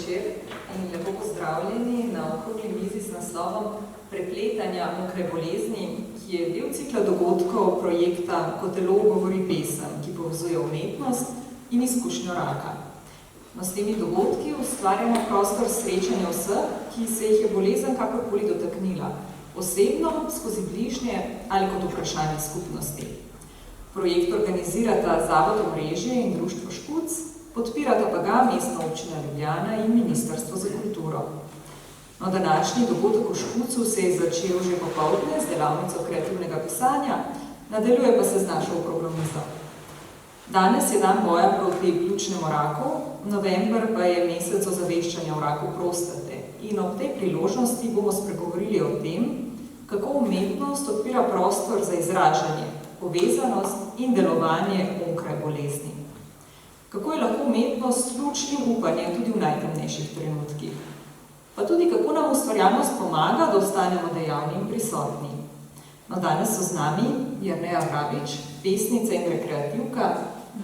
večer in lepo pozdravljeni na okrogli mizi s naslovom Prepletanja mokre bolezni, ki je del cikla dogodkov projekta Ko telo govori pesem, ki povezuje umetnost in izkušnjo raka. No, s temi dogodki ustvarjamo prostor srečanja vseh, ki se jih je bolezen kakorkoli dotaknila, osebno, skozi bližnje ali kot vprašanje skupnosti. Projekt organizirata Zavod Omrežje in Društvo Škuc, podpirata pa ga Mestna občina Ljubljana in Ministrstvo za kulturo. No, današnji dogodek v Škucu se je začel že popoldne z delavnico kreativnega pisanja, nadaljuje pa se z našo okroglo mizo. Danes je dan boja proti pljučnemu raku, november pa je mesec ozaveščanja o raku prostate in ob tej priložnosti bomo spregovorili o tem, kako umetnost odpira prostor za izražanje, povezanost in delovanje onkraj bolezni. Kako je lahko umetnost ključ in upanje tudi v najtemnejših trenutkih. Pa tudi kako nam ustvarjalnost pomaga, da ostanemo dejavni in prisotni. No, danes so z nami Jerneja Vrabič, pesnica in rekreativka,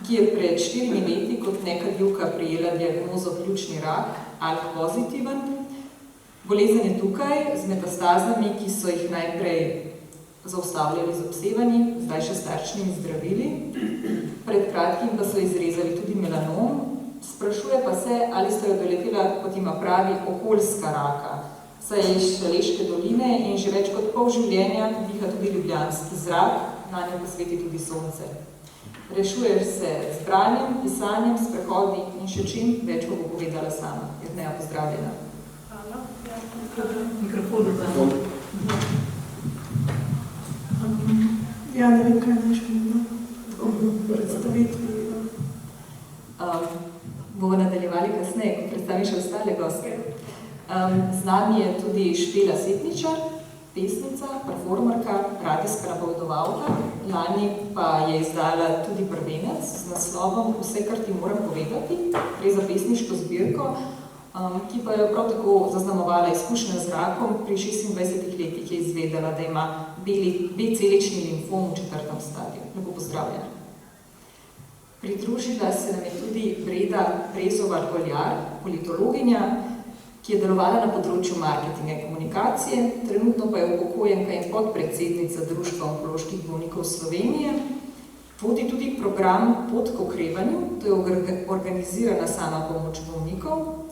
ki je pred 4 leti kot nekadilka prijela diagnozo pljučni rak, ALK pozitiven. Bolezen je tukaj z metastazami, ki so jih najprej zaustavljali z obsevanji, zdaj še s tarčnimi zdravili. Pred kratkim pa so izrezali tudi melanom. Sprašuje pa se, ali sta jo doletela, kot ima pravi, okoljska raka, saj je iz Šaleške doline in že več kot pol življenja diha tudi ljubljanski zrak, na njo posveti tudi sonce. Rešuješ se z branjem, pisanjem, sprehodi in še čim več bo povedala sama. Jerneja, pozdravljena. Hvala. Mikrofon. Ja, ne vem, kaj neško predstaviti. Bomo nadaljevali kasneje, ko predstaviš ostale goste. Z nami je tudi Špela Setničar, pesnica, performerka, radijska napovedovalka. Lani pa je izdala tudi prvenec z naslovom Vse, kar ti moram povedati, gre za pesniško zbirko, ki pa je prav tako zaznamovala izkušnja z rakom. Pri 26 letih je izvedela, da ima B-celični limfom v 4. stadiju. Lepo pozdravljena. Pridružila se nam je tudi Breda Prezovar-Goljar, politologinja, ki je delovala na področju marketinga in komunikacije, trenutno pa je upokojenka in podpredsednica Društva onkoloških bolnikov Slovenije. Vodi tudi program Pot k okrevanju, to je organizirana sama pomoč bolnikov.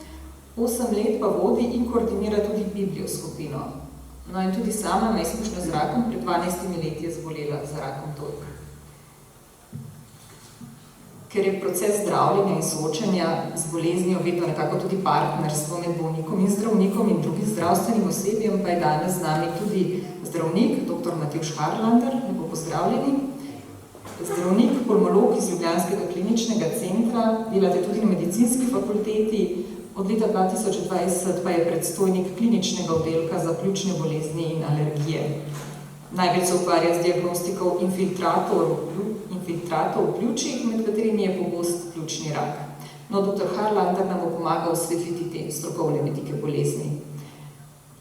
8 let pa vodi in koordinira tudi Biblijo skupino. No in tudi sama ima izkušnjo z rakom, pred 12 leti je zbolela za rakom dojk. Ker je proces zdravljenja in soočanja z boleznijo vedno nekako tudi partnerstvo med bolnikom in zdravnikom in drugim zdravstvenim osebjem, pa je danes z nami tudi zdravnik, dr. Matevž Harlander, lepo pozdravljeni. Zdravnik, pulmolog iz Ljubljanskega kliničnega centra, delate tudi na medicinski fakulteti, od leta 2020 pa je predstojnik kliničnega oddelka za pljučne bolezni in alergije. Največ se ukvarja z diagnostikov infiltratov v pljučih, med katerimi je pogost pljučni rak. No, dr. Harlander nam bo pomagal osvetliti te strokovne vidike bolezni.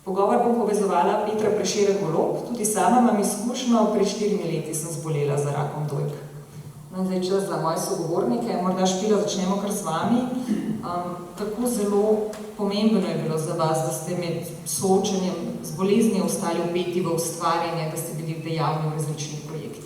Pogovor bom povezovala Petra Prešeren-Golob, tudi sama imam izkušnjo, pred 4 leti sem zbolela za rakom dojk. No, zdaj čas za moje sogovornike, morda Špila začnemo kar z vami. Kako zelo pomembno je bilo za vas, da ste med soočenjem z boleznijo ostali vpeti v ustvarjanje, da ste bili dejavni v različnih projektih?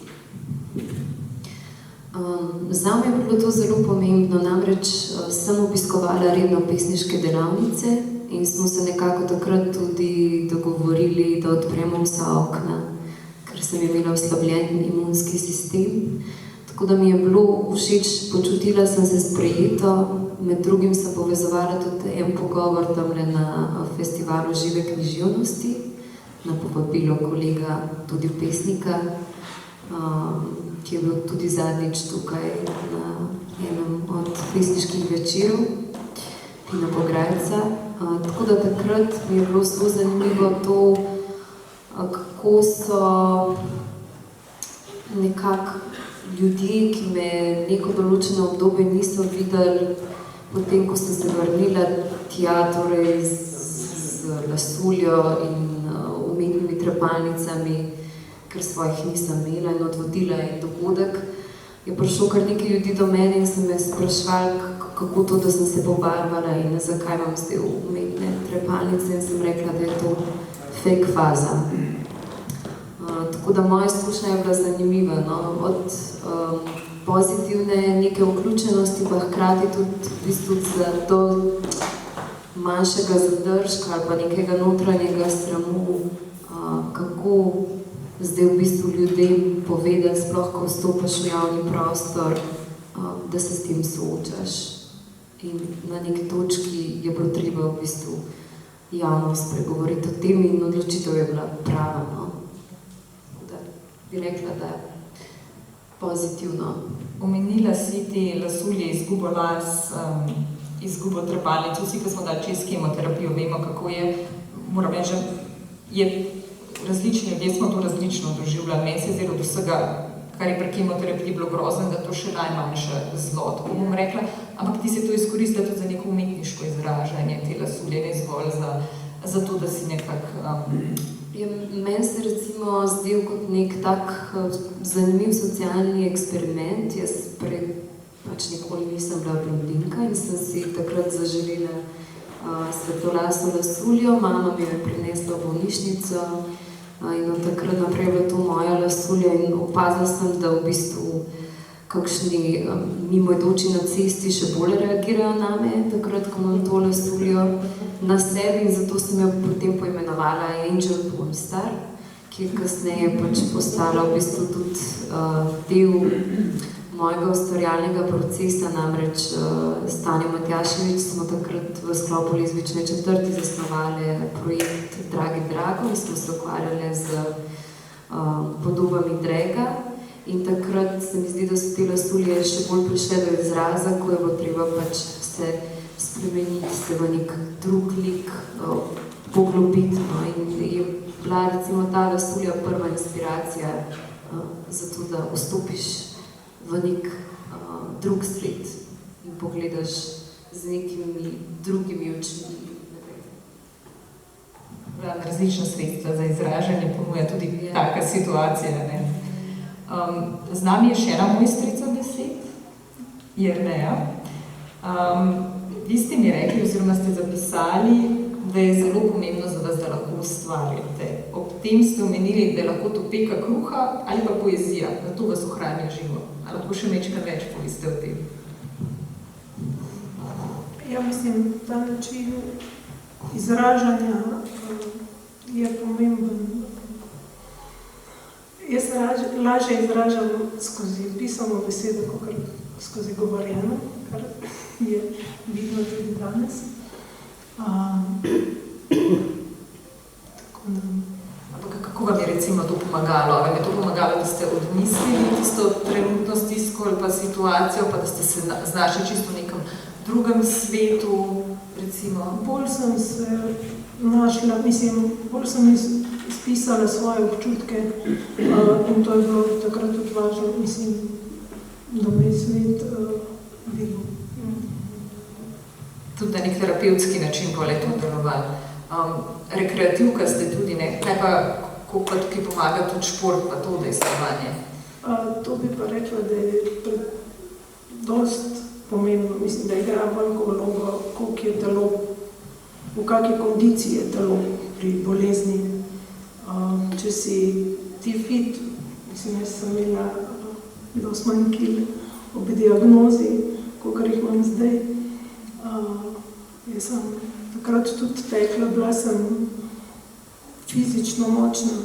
Zame je bilo to zelo pomembno, namreč sem obiskovala redno pesniške delavnice in smo se nekako takrat tudi dogovorili, da odpremo vsa okna, ker sem imela oslabljen imunski sistem. Tako da mi je bilo všeč, počutila sem se sprejeto, med drugim sem povezovala tudi en pogovor tamle na festivalu žive književnosti, na povabilo kolega, tudi pesnika, ki je bil tudi zadnjič tukaj na enem od pesniških večerov, Pina Pograjca. Tako da takrat mi je bilo zelo zanimivo to, kako so nekako ljudje, ki me neko določeno obdobje niso videli, potem, ko sem se vrnila tja, torej z lasuljo in umetnimi trepalnicami, ker svojih nisem imela in odvodila en dogodek, je prišlo kar nekaj ljudi do mene in so me sprašvali, kako to, da sem se pobarvala in zakaj imam zdaj umetne trepalnice in sem rekla, da je to fake faza. Tako da moja izkušnja je bila zanimiva, no? Od pozitivne neke vključenosti, pa hkrati tudi v bistvu do manjšega zadržka ali pa nekega notranjega sramu, kako zdaj v bistvu ljudem povedati, sploh ko vstopaš v javni prostor, da se s tem soočaš. In na neki točki je bilo treba v bistvu javno spregovoriti o tem in odločitev je bila prava, no? Da bi rekla, da je pozitivno. Omenila si te lasulje, izgubo las, izgubo trepalnic. Vsi, ki smo dali čez kemoterapijo, vemo, kako je. Moram reči, je različni ljudje smo to različno doživljali. Meni se je zdelo od vsega, kar je pri kemoterapiji bilo grozno, da to še najmanjše zlo, tako bom rekla. Ampak ti se to izkoristila tudi za neko umetniško izražanje, te lasulje, ne zgolj za to, da si nekako... Meni se recimo zdel kot nek tak zanimiv socialni eksperiment. Jaz pač nikoli nisem bila blondinka in sem si takrat zaželela svetlolaso lasuljo. Mama mi jo je prinesla v bolnišnico in od takrat naprej je bila to moja lasulja in opazila sem, da v bistvu kakšni mimoidoči na cesti še bolj reagirajo name, takrat, ko imam to lasuljo na sebi in zato sem jo potem poimenovala Angel Pornstar, ki je kasneje pač postala v bistvu tudi del mojega ustvarjalnega procesa, namreč s Tanjo Matjaševič smo takrat v sklopu Lezbične četrti zasnovali projekt Dragi Drago in smo se ukvarjali z podobami draga. In takrat se mi zdi, da so te lasulje še bolj prišle do izraza, ko je bilo treba pač se spremeniti, se v nek drug lik poglobiti. No? In je bila recimo ta lasulja prva inspiracija za to, da vstopiš v nek drug svet in pogledaš z nekimi drugimi očmi. Različna sredstva za izražanje ponuja tudi taka situacija, ne? Z nami je še ena mojstrica besed, Jerneja. Vi ste mi rekli, oziroma ste zapisali, da je zelo pomembno za vas, da lahko ustvarjate. Ob tem ste omenili, da je lahko to peka kruha ali pa poezija, da to vas ohranja živo. Ali lahko še nekaj več poveste o tem? Ja, mislim, ta način izražanja je pomemben. Jaz se lažje izražam skozi pisano besedo, kot skozi govorjeno, kar je vidno tudi danes. Ampak kako vam je recimo to pomagalo? Vam je to pomagalo, da ste odmislili tisto trenutno stisko ali pa situacijo, pa da ste se znašli čisto v nekem drugem svetu, recimo? Bolj sem se našla, mislim, bolj sem spisala svoje občutke in to je bilo takrat tudi važno, mislim, da me je svet videl. Tudi na nek terapevtski način pa je to delovalo. Rekreativka ste tudi, ne? Kaj pa, kako pa tukaj pomaga tudi šport pa to udejstvovanje? To bi pa rekla, da je dost pomembno, mislim, da igra veliko vlogo, koliko je telo, v kakšni kondiciji je telo pri bolezni. Če si ti fit, mislim, jaz sem imela dosti manj kil ob diagnozi, kakor jih imam zdaj. Jaz sem takrat tudi tekla, bila sem fizično močna.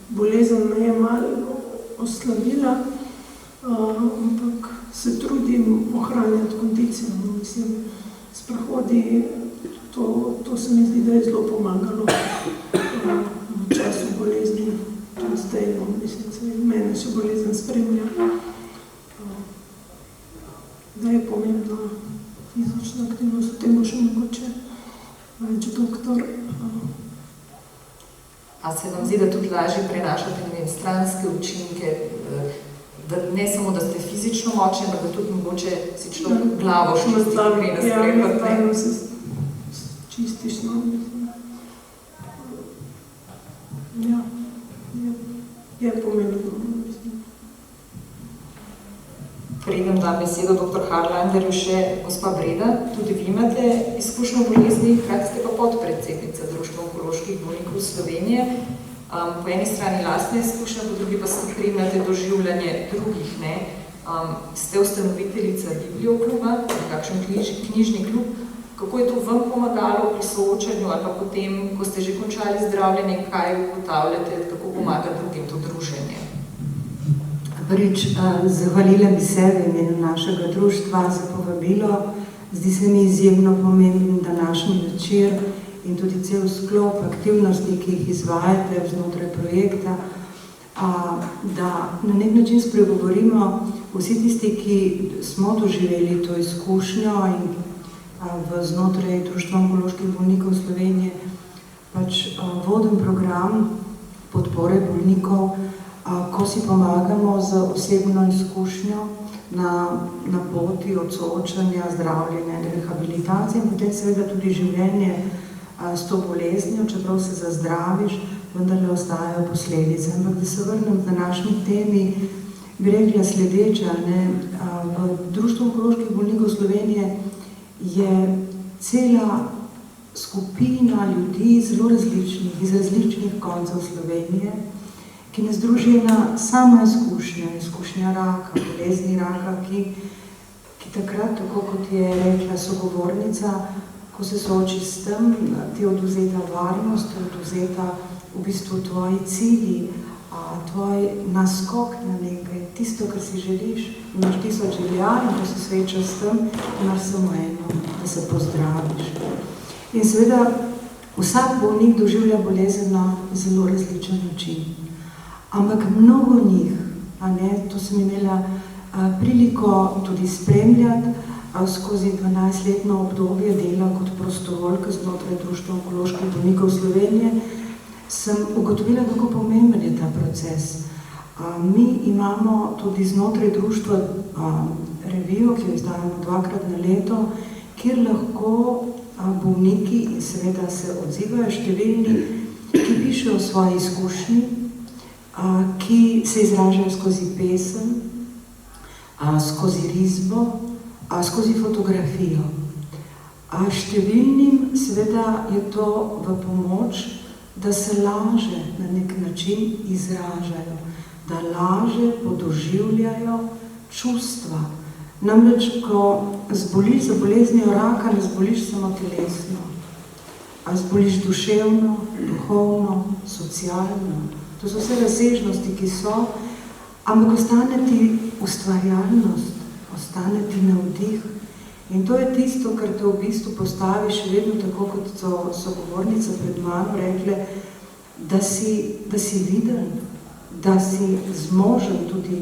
Bolezen me je malo oslabila, ampak se trudim ohranjati kondicijo. Mislim, sprehodi, to se mi zdi, da je zelo pomagalo v času bolezni. Tudi zdaj, mislim, mene še bolezen spremlja. Da je pomembna fizična aktivnost, o tem še mogoče več doktor. A se vam zdi, da tudi lažje prenašate stranske učinke, da ne samo, da ste fizično močni, ampak da tudi mogoče si človek glavo čisti, ki gre na spremljati? Ja, se čistiš, no, mislim. Ja, je pomembno, mislim. predem dam besedo dr. Harlanderju še gospa Breda. Tudi vi imate izkušnjo bolezni, hkrati ste pa podpredsednica Društva onkoloških bolnikov Slovenije. Po eni strani lastne izkušnje, po drugi pa spremljate doživljanje drugih. Ste ustanoviteljica Bibliokluba, nekakšen knjižni klub. Kako je to vam pomagalo pri soočanju ali pa potem, ko ste že končali zdravljenje, kaj ugotavljate, kako pomaga drugim to druženje? Prvič, zahvalila bi se v imenu našega društva za povabilo. Zdi se mi izjemno pomemben današnji večer in tudi cel sklop aktivnosti, ki jih izvajate znotraj projekta, da na nek način spregovorimo vsi tisti, ki smo doživeli to izkušnjo in znotraj Društva onkoloških bolnikov Slovenije vodim program podpore bolnikov, ko si pomagamo z osebno izkušnjo na poti od soočanja, zdravljenja in rehabilitacije in potem seveda tudi življenje s to boleznijo, čeprav se zazdraviš, vendar le ostajajo posledice. Ampak da se vrnem v današnji temi, bi rekla sledeča. V Društvu onkoloških bolnikov Slovenije je cela skupina ljudi zelo različnih, iz različnih koncev Slovenije, ki nas druži ena sama izkušnja raka, bolezni raka, ki takrat, tako kot je rekla sogovornica, ko se sooči s tem, ti je odvzeta varnost, odvzeta v bistvu tvoji cilji, tvoj naskok na nekaj, tisto, kar si želiš, imaš 1000 želja in ko se sreča s tem, imaš samo eno, da se pozdraviš. In seveda, vsak bolnik doživlja bolezen na zelo različen način. Ampak mnogo njih, to sem imela priliko tudi spremljati skozi 12-letno obdobje dela kot prostovoljka znotraj Društva onkoloških bolnikov Slovenije, sem ugotovila, kako pomemben je ta proces. Mi imamo tudi znotraj društva revijo, ki jo izdajamo 2-krat na leto, kjer lahko bolniki in seveda se odzivajo številni, ki pišejo o svoji izkušnji, ki se izražajo skozi pesem, skozi risbo, skozi fotografijo. Številnim seveda je to v pomoč, da se laže na nek način izražajo, da laže podoživljajo čustva. Namreč, ko zboliš za boleznijo raka, ne zboliš samo telesno, zboliš duševno, duhovno, socialno. To so vse razsežnosti, ki so, ampak ostane ti ustvarjalnost, ostane ti navdih. In to je tisto, kar te v bistvu postavi še vedno tako, kot so sogovornice pred mano rekle, da si viden, da si zmožen tudi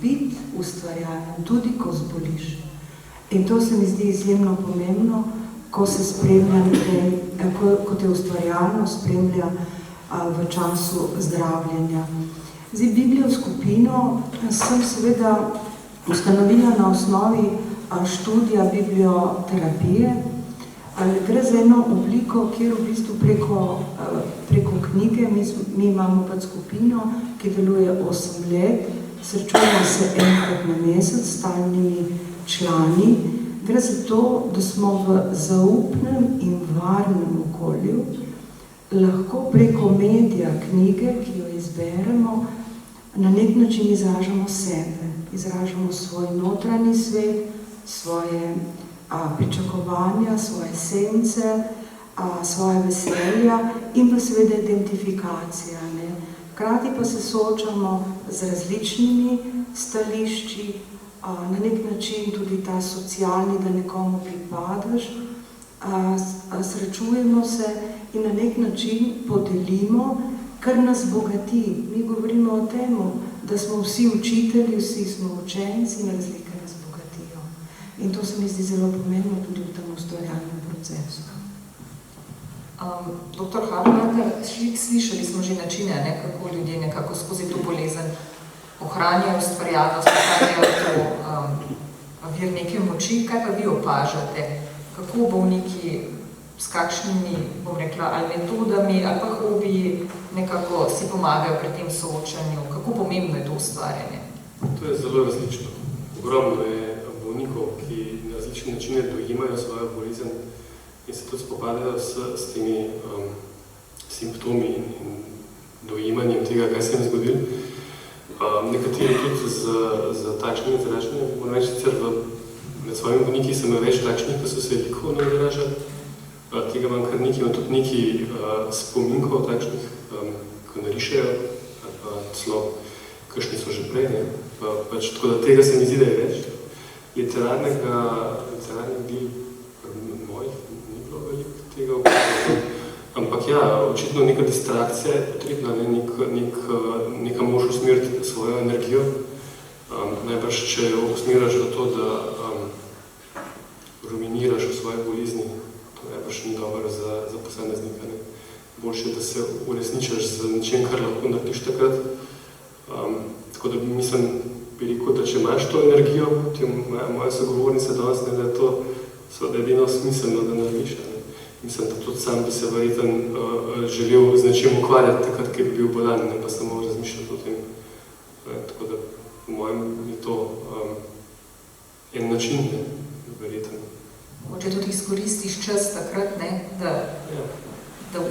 biti ustvarjalen, tudi ko zboliš. In to se mi zdi izjemno pomembno, ko se spremlja, ko te ustvarjalnost spremlja v času zdravljenja. Zdaj, Biblijo skupino sem seveda ustanovila na osnovi študija biblioterapije. Gre za eno obliko, kjer v bistvu preko knjige, mi imamo pač skupino, ki deluje 8 let, srečujemo se enkrat na mesec s stalnimi člani. Gre za to, da smo v zaupnem in varnem okolju, lahko preko medija knjige, ki jo izberemo, na nek način izražamo sebe, izražamo svoj notranji svet, svoje pričakovanja, svoje sence, svoje veselja in pa seveda identifikacija. Hkrati pa se soočamo z različnimi stališči, na nek način tudi ta socialni, da nekomu pripadaš, srečujemo se in na nek način podelimo, kar nas bogati. Mi govorimo o tem, da smo vsi učitelji, vsi smo učenci in razlike nas bogatijo. In to se mi zdi zelo pomembno tudi v tem ustvarjalnem procesu. Dr. Harlander, slišali smo že načine, kako ljudje nekako skozi to bolezen ohranjajo ustvarjalnost, ohranjajo to vir neke moči. Kaj pa vi opažate? Kako bolniki s kakšnimi, bom rekla, ali metodami, ali pa hobiji nekako si pomagajo pri tem soočanju? Kako pomembno je to ustvarjanje? To je zelo različno. Ogromno je preživajo svojo bolezen in se tudi spopadajo s temi simptomi in dojemanjem tega, kaj se jim zgodilo. Nekateri tudi z takšnimi izražanjem, moram reči, sicer med svojimi bolniki sem imel več takšnih, ki so se likovno izražali. Tega imam kar nekaj, imam tudi nekaj spominkov takšnih, ko narišejo, ali pa celo, kakšni so že prej, ne. Tako da tega se mi zdi, da je več. Literarnih del mojih ni bilo veliko tega vprašanja. Ampak ja, očitno neka distrakcija je potrebna, neka mož usmeriti svojo energijo. Najbrž, če jo usmeraš v to, da ruminiraš v svoje bolezni, to najbrž ni dobro za posameznika. Boljše, da se uresničaš z nečem, kar lahko narediš takrat. Tako da mislim, bi rekel, da če imaš to energijo, kot je moja sogovornica danes, da je to edino smiselno, da narediš. Mislim, da tudi sam bi se verjetno želel z nečem ukvarjati takrat, ker bi bil bolan, ne pa samo razmišljati o tem. Tako da, po mojem, je to en način, verjetno. Mogoče tudi izkoristiš čas takrat, ne, da...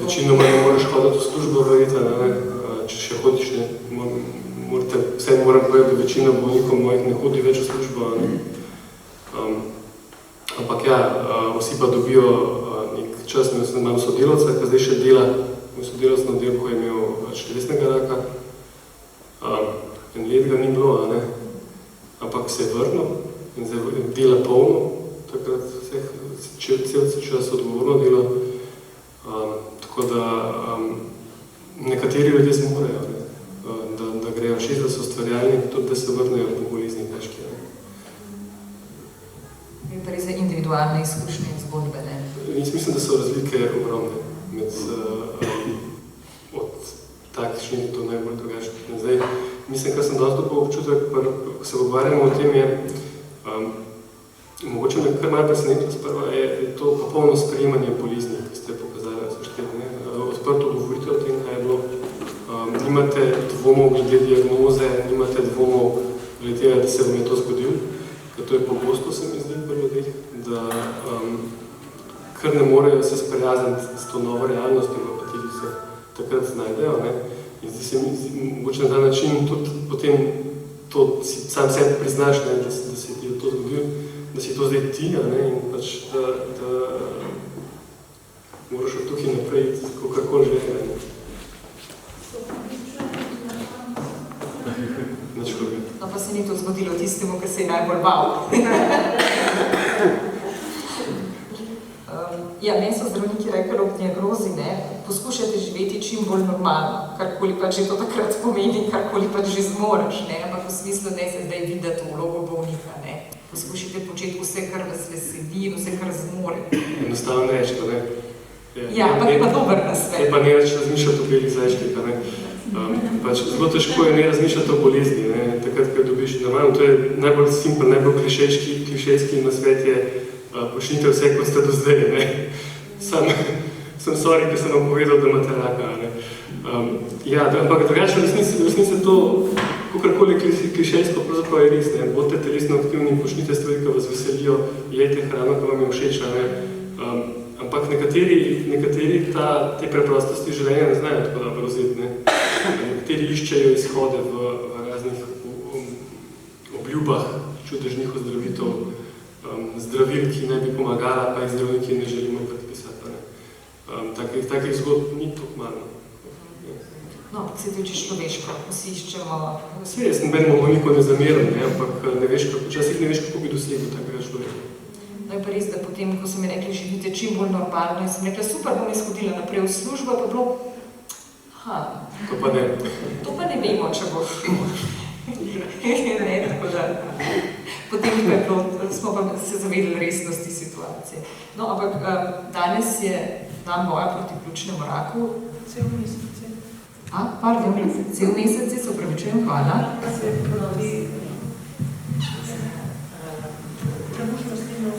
Večinoma ne moraš hoditi v službo, verjetno, če še hodiš, ne. Vse moram povedati, da večina bolnikov mojih ne hodi več v službo. Ampak ja, vsi pa dobijo nek čas, imam sodelavca, ki zdaj še dela, moj sodelavc na oddelku je imel črevesnega raka. En let ga ni bilo, ne? Ampak se je vrnil in zdaj dela polno, takrat cel čas odgovorno dela. Tako da nekateri ljudje zmorejo, da grejo še, da so ustvarjalni, tudi da se vrnejo po bolezni težke. In pa res je individualne izkušnje in zgodbe, ne? Jaz mislim, da so razlike ogromne od takšnih do najbolj drugačnih. Zdaj, mislim, kar sem dosti dobil občutek, ko se pogovarjamo o tem, je mogoče me kar malo presenetilo sprva, je to popolno sprejemanje bolezni, ki ste pokazali, so štiri, odprto govorite o tem, kaj je bilo. Nimate dvomov glede diagnoze, nimate dvomov glede tega, da se vam je to zgodilo, ker to je pogosto, se mi zdi pri ljudeh, da kar ne morejo se sprijazniti s to novo realnostjo, v kateri se takrat znajdejo. In zdi se mi, mogoče na ta način tudi potem to sam sebi priznaš, da se ti je to zgodilo, da si to zdaj ti, in pač, da moraš od tukaj naprej, kakorkoli že. No pa se ni to zgodilo tistemu, ki se je najbolj bal. Ja, meni so zdravniki rekli ob diagnozi, poskušajte živeti čim bolj normalno, karkoli pa že to takrat pomeni, karkoli pa že zmoreš, ampak v smislu ne se zdaj videti vlogo bolnika, Poskušajte početi vse, kar vas veseli in vse, kar zmore. Enostavno reči, da ne. Ja, ampak je pa dober nasvet. Je pa ne več razmišljati o belih zajčkih, zelo težko je ne razmišljati o bolezni, takrat, ko dobiš normalno. To je najbolj simpel, najbolj klišejski nasvet je počnite vse, kot ste do zdaj, Sem sorry, ker sem vam povedal, da imate raka, Ja, ampak drugače v resnici to, kakorkoli klišejsko, pravzaprav je res, Bodite telesno aktivni, počnite stvari, ki vas veselijo, jejte hrano, ki vam je všeč, Ampak nekateri te preprostosti življenja ne znajo tako dobro vzeti, Nekateri iščejo izhode v raznih obljubah čudežnih ozdravitev, zdravil, ki naj bi pomagala, pa jih zdravniki ne želimo predpisati. Takih zgodb ni tako malo. No, ampak se tiče človeško, vsi iščemo... Jaz nobenemu bolniku ne zamerim, ampak včasih ne veš, kako bi dosegel takega človeka. No je pa res, da potem, ko so mi rekli, živite čim bolj normalno, in sem rekla, super, bom izhodila naprej v službo, pa bilo... To pa ne. To pa ne vemo, če bo šlo. Tako da... Potem pa je bilo, smo pa se zavedali resnosti situacije. No, ampak danes je dan boja proti pljučnemu raku. Cel mesec. Pardon, cel mesec, se upravičujem, hvala. Se pravi, trebušnost in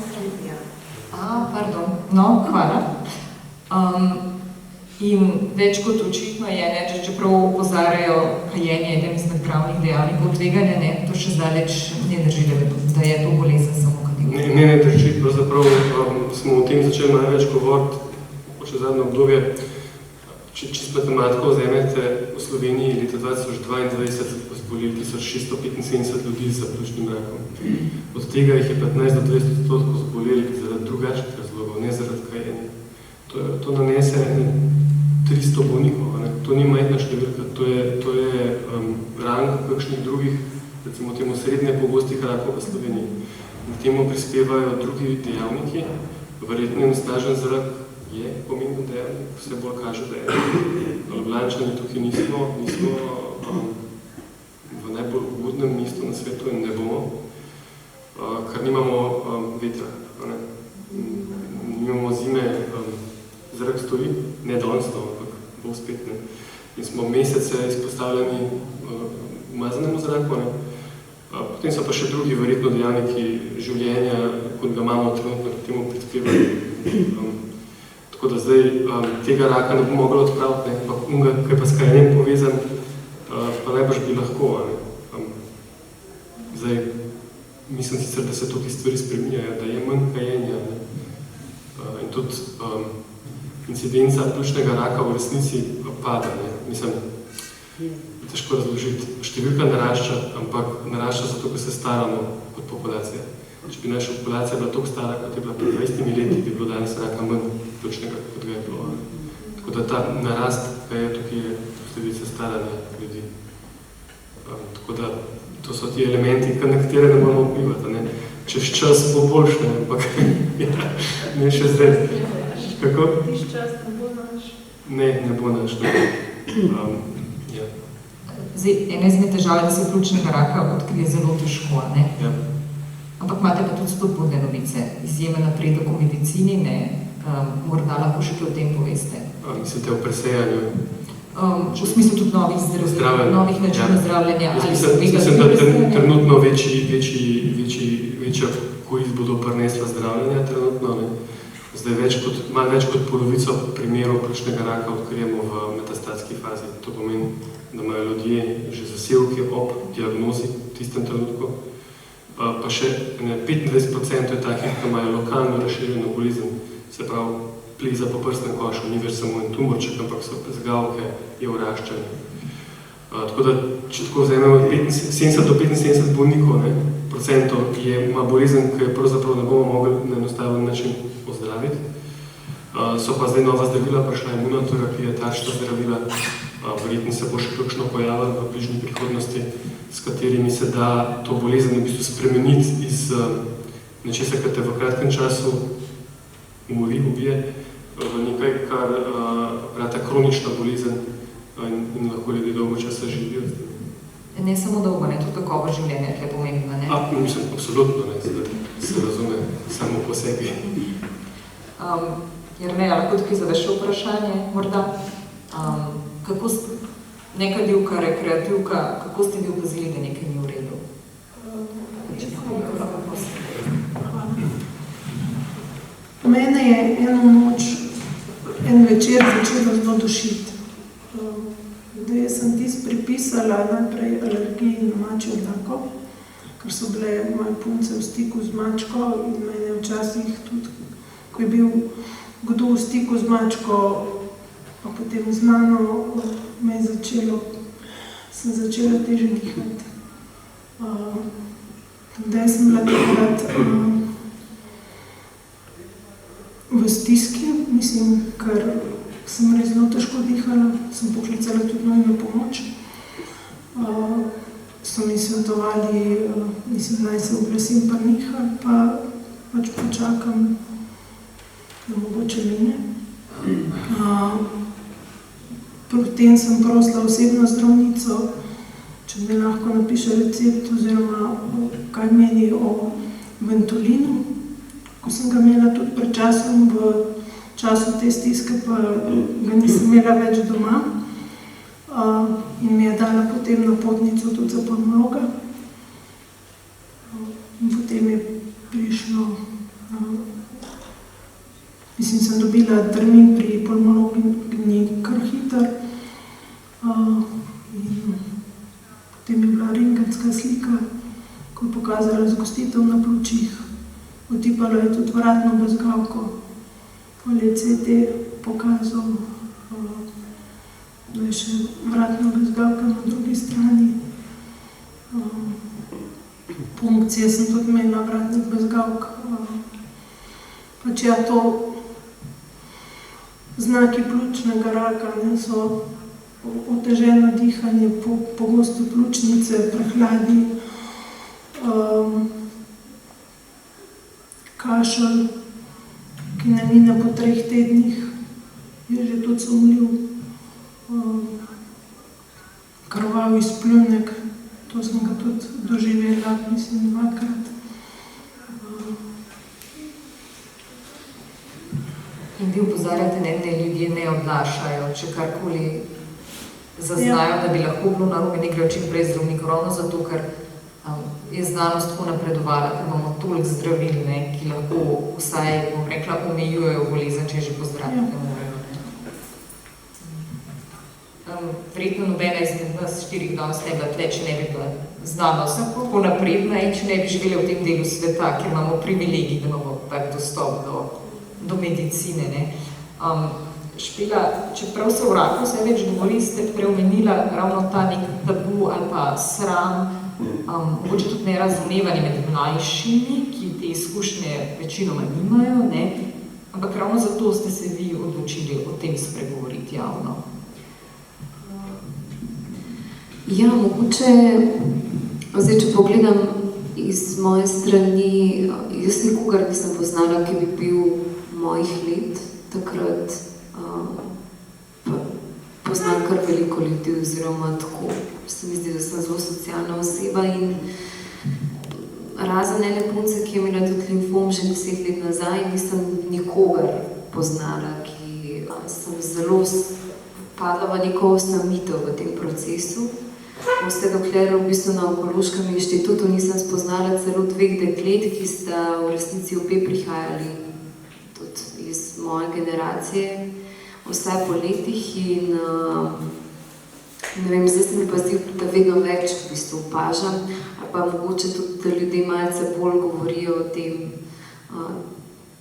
pardon, no, hvala. In več kot očitno je, da čeprav opozarjajo kajenje eden izmed glavnih dejavnikov tveganja, to še zdaleč ne drži, da je to bolezen samo kadilstva. Ne ne drži, pravzaprav smo o tem začeli malo več govoriti, mogoče zadnje obdobje. Čisto matematiko vzemete, v Sloveniji leta 2022 so zboleli 1675 ljudi z pljučnim rakom. Od tega jih je 15 do 20% zboleli zaradi drugačnih razlogov, ne zaradi kajenja. To nanese 300 bolnikov, ne? To ni majhna številka, to je rang kakšnih drugih, recimo temu srednje pogostih rakov v Sloveniji. In k temu prispevajo drugi dejavniki, verjetno onesnažen zrak je pomemben dejavnik, vse bolj kaže, da je. Ljubljančani tukaj nismo v najbolj ugodnem mestu na svetu in ne bomo, ker nimamo vetra. Nimamo zime, zrak stoji, ne danes, ampak bolj spet ne. In smo mesece izpostavljeni umazanemu zraku. Potem so pa še drugi verjetno dejavniki življenja, kot ga imamo trenutno, k temu prispevajo. Tako da zdaj tega raka ne bo moglo odpraviti, ampak unga, ki je pa s kajenjem povezan, pa najbrž bi lahko. Zdaj, mislim sicer, da se tukaj stvari spreminjajo, da je manj kajenja. In tudi incidenca pljučnega raka v resnici pada. Mislim, težko razložiti. Številka narašča, ampak narašča zato, ker se staramo kot populacija. Če bi naša populacija bila toliko stara, kot je bila pred 20 leti, bi bilo danes raka manj pljučnega, kot ga je bilo. Tako da ta narast, ki je tukaj, je posledica staranja ljudi. Tako da to so ti elementi, na katere ne moramo vplivati. Čez čas bo boljše, ampak ne še zdaj. Kako? Tiš čas ne bo naš. Ne bo naš. Zdaj, ena izmed težav je, da se pljučnega raka odkrije zelo težko, ne? Ja. Ampak imate pa tudi spodbudne novice, izjemen napredek v medicini, ne? Morda lahko še kaj o tem poveste. Mislite o presejanju? V smislu tudi novih zdravljenj, novih načinov zdravljenja. Mislim, da trenutno večja korist bodo prinesla zdravljenja trenutno. Zdaj malo več kot polovico primerov pljučnega raka odkrijemo v metastatski fazi. To pomeni, da imajo ljudje že zasevke ob diagnozi v tistem trenutku. Pa še 25% je takih, ki imajo lokalno razširjeno bolezen, se pravi pliza po prstnem košu, ni več samo en tumorček, ampak so zgavke, je vraščanje. Tako da, če tako vzamemo 70 do 75 bolnikov, procentov ima bolezen, ki je pravzaprav ne bomo mogli na enostaven način ozdraviti. So pa zdaj nova zdravila, prišla imunoterapija, tarčna zdravila, verjetno se bo še kakšno pojavilo v bližnji prihodnosti, s katerimi se da to bolezen v bistvu spremeniti iz nečesa, kar te v kratkem času umori, ubije, v nekaj, kar vrata kronična bolezen in lahko ljudje dolgo časa živijo. Ne samo dolgo, ne, tudi kakovo življenje je pomembno, ne? Mislim, absolutno, ne, se razume samo po sebi. Jernej, lahko tukaj zadaš še vprašanje, morda? Kako neka divka, rekreativka, kako ste vi opazili, da nekaj ni v redu? Mene je eno noč, en večer začela zelo dušiti. Da sem tisto pripisala najprej alergiji na mačjo dlako, ker so bile moje punce v stiku z mačko in mene včasih tudi, ko je bil kdo v stiku z mačko, pa potem z mano sem začela teže dihati. Zdaj sem bila takrat v stiski, mislim, ker sem res zelo težko dihala, sem poklicala tudi nujno pomoč. So mi svetovali, mislim, naj se oglasim pa nehal, pa pač počakam, da mogoče mine. Potem sem prosila osebno zdravnico, če mi lahko napiše recept oziroma kaj meni o Ventolinu. Ko sem ga imela tudi pred časom, v času te stiske, pa ga nisem imela več doma. In mi je dala potem napotnico tudi za pulmologa. In potem je prišlo, mislim, sem dobila termin pri pulmologinji kar hiter. In potem je bila rentgenska slika, ko je pokazala zgostitev na pljučih Utipalo je tudi vratno bezgavko, ali je CT pokazal, da je še vratna bezgavka na drugi strani. Punkcije sem tudi imela vratnih bezgavk. Pač ja, to znaki pljučnega raka, ne, so oteženo dihanje, pogosto pljučnice, prehladi, kašelj, ki ne mine po 3 tednih, je že tudi sumljiv. Krvav izpljunek, to sem ga tudi doživela, mislim, 2-krat. In vi opozarjate, da ljudje ne odlašajo, če karkoli zaznajo, da bi lahko bilo narobe, ne grejo čim prej zdravniku, ravno zato, ker je znanost tako napredovala, ker imamo toliko zdravil, ne, ki lahko vsaj, bom rekla, omejujejo bolezen, če že pozdraviti ne morejo. Verjetno nobena izmed nas 4 danes ne bila tle, če ne bi bila znanost tako napredna in če ne bi živeli v tem delu sveta, ker imamo privilegij, da imamo tak dostop do medicine. Ne. Špela, čeprav se v raku vse več govori, ste preomenila ravno ta nek tabu ali pa sram, mogoče tudi nerazumevanje med mlajšimi, ki te izkušnje večinoma nimajo, ne, ampak ravno zato ste se vi odločili o tem spregovoriti javno. Ja, mogoče, zdaj, če pogledam iz moje strani, jaz nikogar nisem poznala, ki bi bil mojih let takrat, pa poznam kar veliko ljudi oziroma tako. Se mi zdi, da sem zelo socialna oseba in razen ene punce, ki je imela tudi limfom že 10 let nazaj, nisem nikogar poznala, ki sem zelo padla v neko osamitev v tem procesu. Vse dokler v bistvu na Onkološkem inštitutu nisem spoznala celo 2 deklet, ki sta v resnici obe prihajali tudi iz moje generacije, vsaj po letih in ne vem, zdaj se mi pa zdi, da vedno več v bistvu opažam, ali pa mogoče tudi, da ljudje malce bolj govorijo o tem,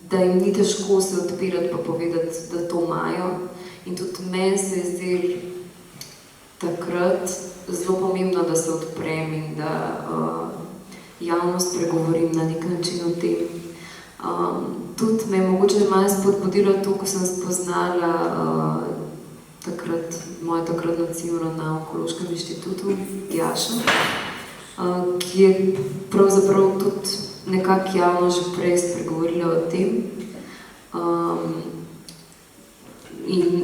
da jim ni težko se odpirati pa povedati, da to imajo. In tudi meni se je zdel takrat zelo pomembno, da se odprem in da javno spregovorim na nek način o tem. Tudi me je mogoče malo spodbudilo to, ko sem spoznala mojo takratno civno na Onkološkem inštitutu, Jašo, ki je pravzaprav tudi nekako javno že prej spregovorila o tem. In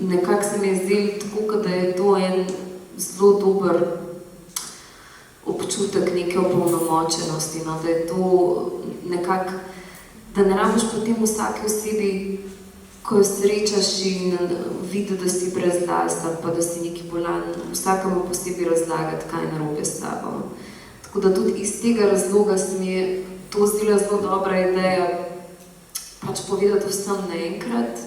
nekako se mi je zdelo tako, da je to en zelo dober občutek neke opolnomočenosti, no, da je to nekako, da ne rabiš potem vsake osebi, ko jo srečaš in vidi, da si brez las ali pa da si neki bolan, vsakemu posebej razlagati, kaj je narobe s tabo. Tako da tudi iz tega razloga se mi je to zdela zelo dobra ideja, pač povedati vsem naenkrat,